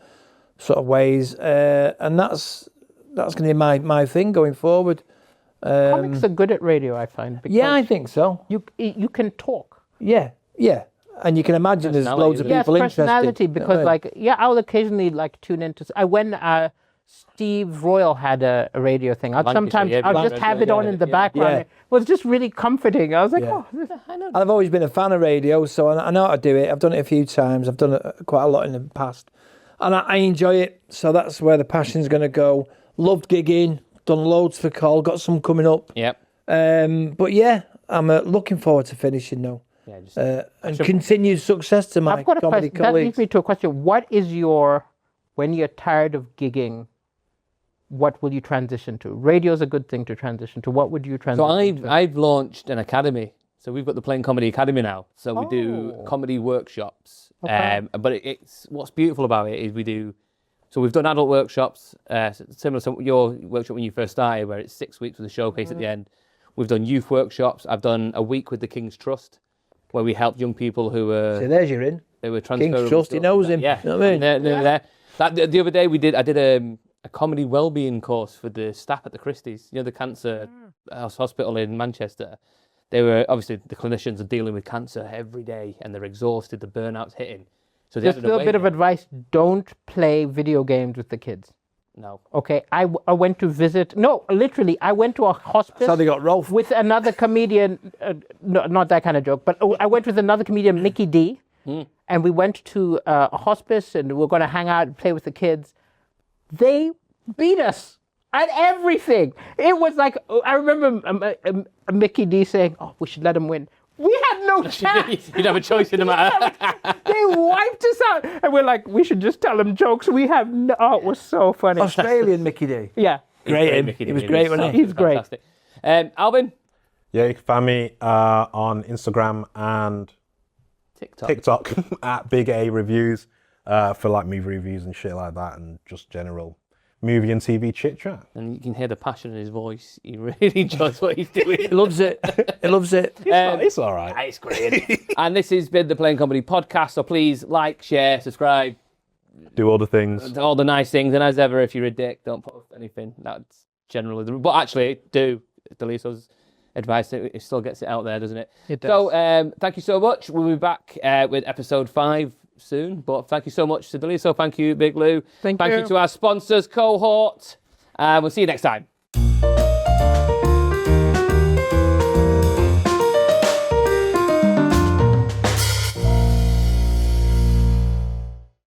sort of ways. And that's going to be my thing going forward. Comics are good at radio, I find. Yeah, I think so. You can talk. Yeah. And you can imagine there's loads of people interested. Personality, because I'll occasionally tune into. When Steve Royal had a radio thing, I'll just have it on in the background. Yeah. It was just really comforting. I was like, I know. I've always been a fan of radio, so I know how to do it. I've done it a few times. I've done it quite a lot in the past, and I enjoy it. So that's where the passion's going to go. Loved gigging. Done loads for Col. Got some coming up. Yep. But yeah, I'm looking forward to finishing now. Yeah, and continued success to my comedy colleagues. That leads me to a question. What is when you're tired of gigging, what will you transition to? Radio is a good thing to transition to. What would you transition to? I've launched an academy. So we've got the Plain Comedy Academy now. So we do comedy workshops. Okay. But it's what's beautiful about it is we've done adult workshops, similar to your workshop when you first started, where it's 6 weeks with a showcase at the end. We've done youth workshops. I've done a week with the King's Trust, where we helped young people who were... So there's your in. They were transferable. King's Trust, he knows him. Yeah. You know what I mean? They're there. The other day I did a comedy wellbeing course for the staff at the Christie's, the cancer hospital in Manchester. They were, obviously, the clinicians are dealing with cancer every day, and they're exhausted, the burnout's hitting. So just a little bit of advice, don't play video games with the kids. No. Okay, I went to visit, literally, I went to a hospice. So they got Rolf. With another comedian, no, not that kind of joke, but I went with another comedian, Mickey D, and we went to a hospice, and we were going to hang out and play with the kids. They beat us at everything. It was like, I remember Mickey D saying, we should let him win. We had no chance. You'd have a choice in the matter. They wiped us out. And we're like, we should just tell them jokes. We have no... Oh, it was so funny. Australian Mickey D. Yeah. Great. He was great, wasn't he? He's great. Alvin? Yeah, you can find me on Instagram and TikTok at Big A Reviews for like movie reviews and shit like that, and just general movie and TV chit chat. And you can hear the passion in his voice. He really enjoys what he's doing. He loves it. It's all right. It's great. And this has been the Plain Comedy Podcast. So please like, share, subscribe. Do all the things. All the nice things. And as ever, if you're a dick, don't post anything. That's generally the... But actually, do. Daliso's advice, it still gets it out there, doesn't it? It does. So thank you so much. We'll be back with episode 5 soon. But thank you so much to Daliso. Thank you, Big Lou. Thank you. Thank you to our sponsors, Cohort. We'll see you next time.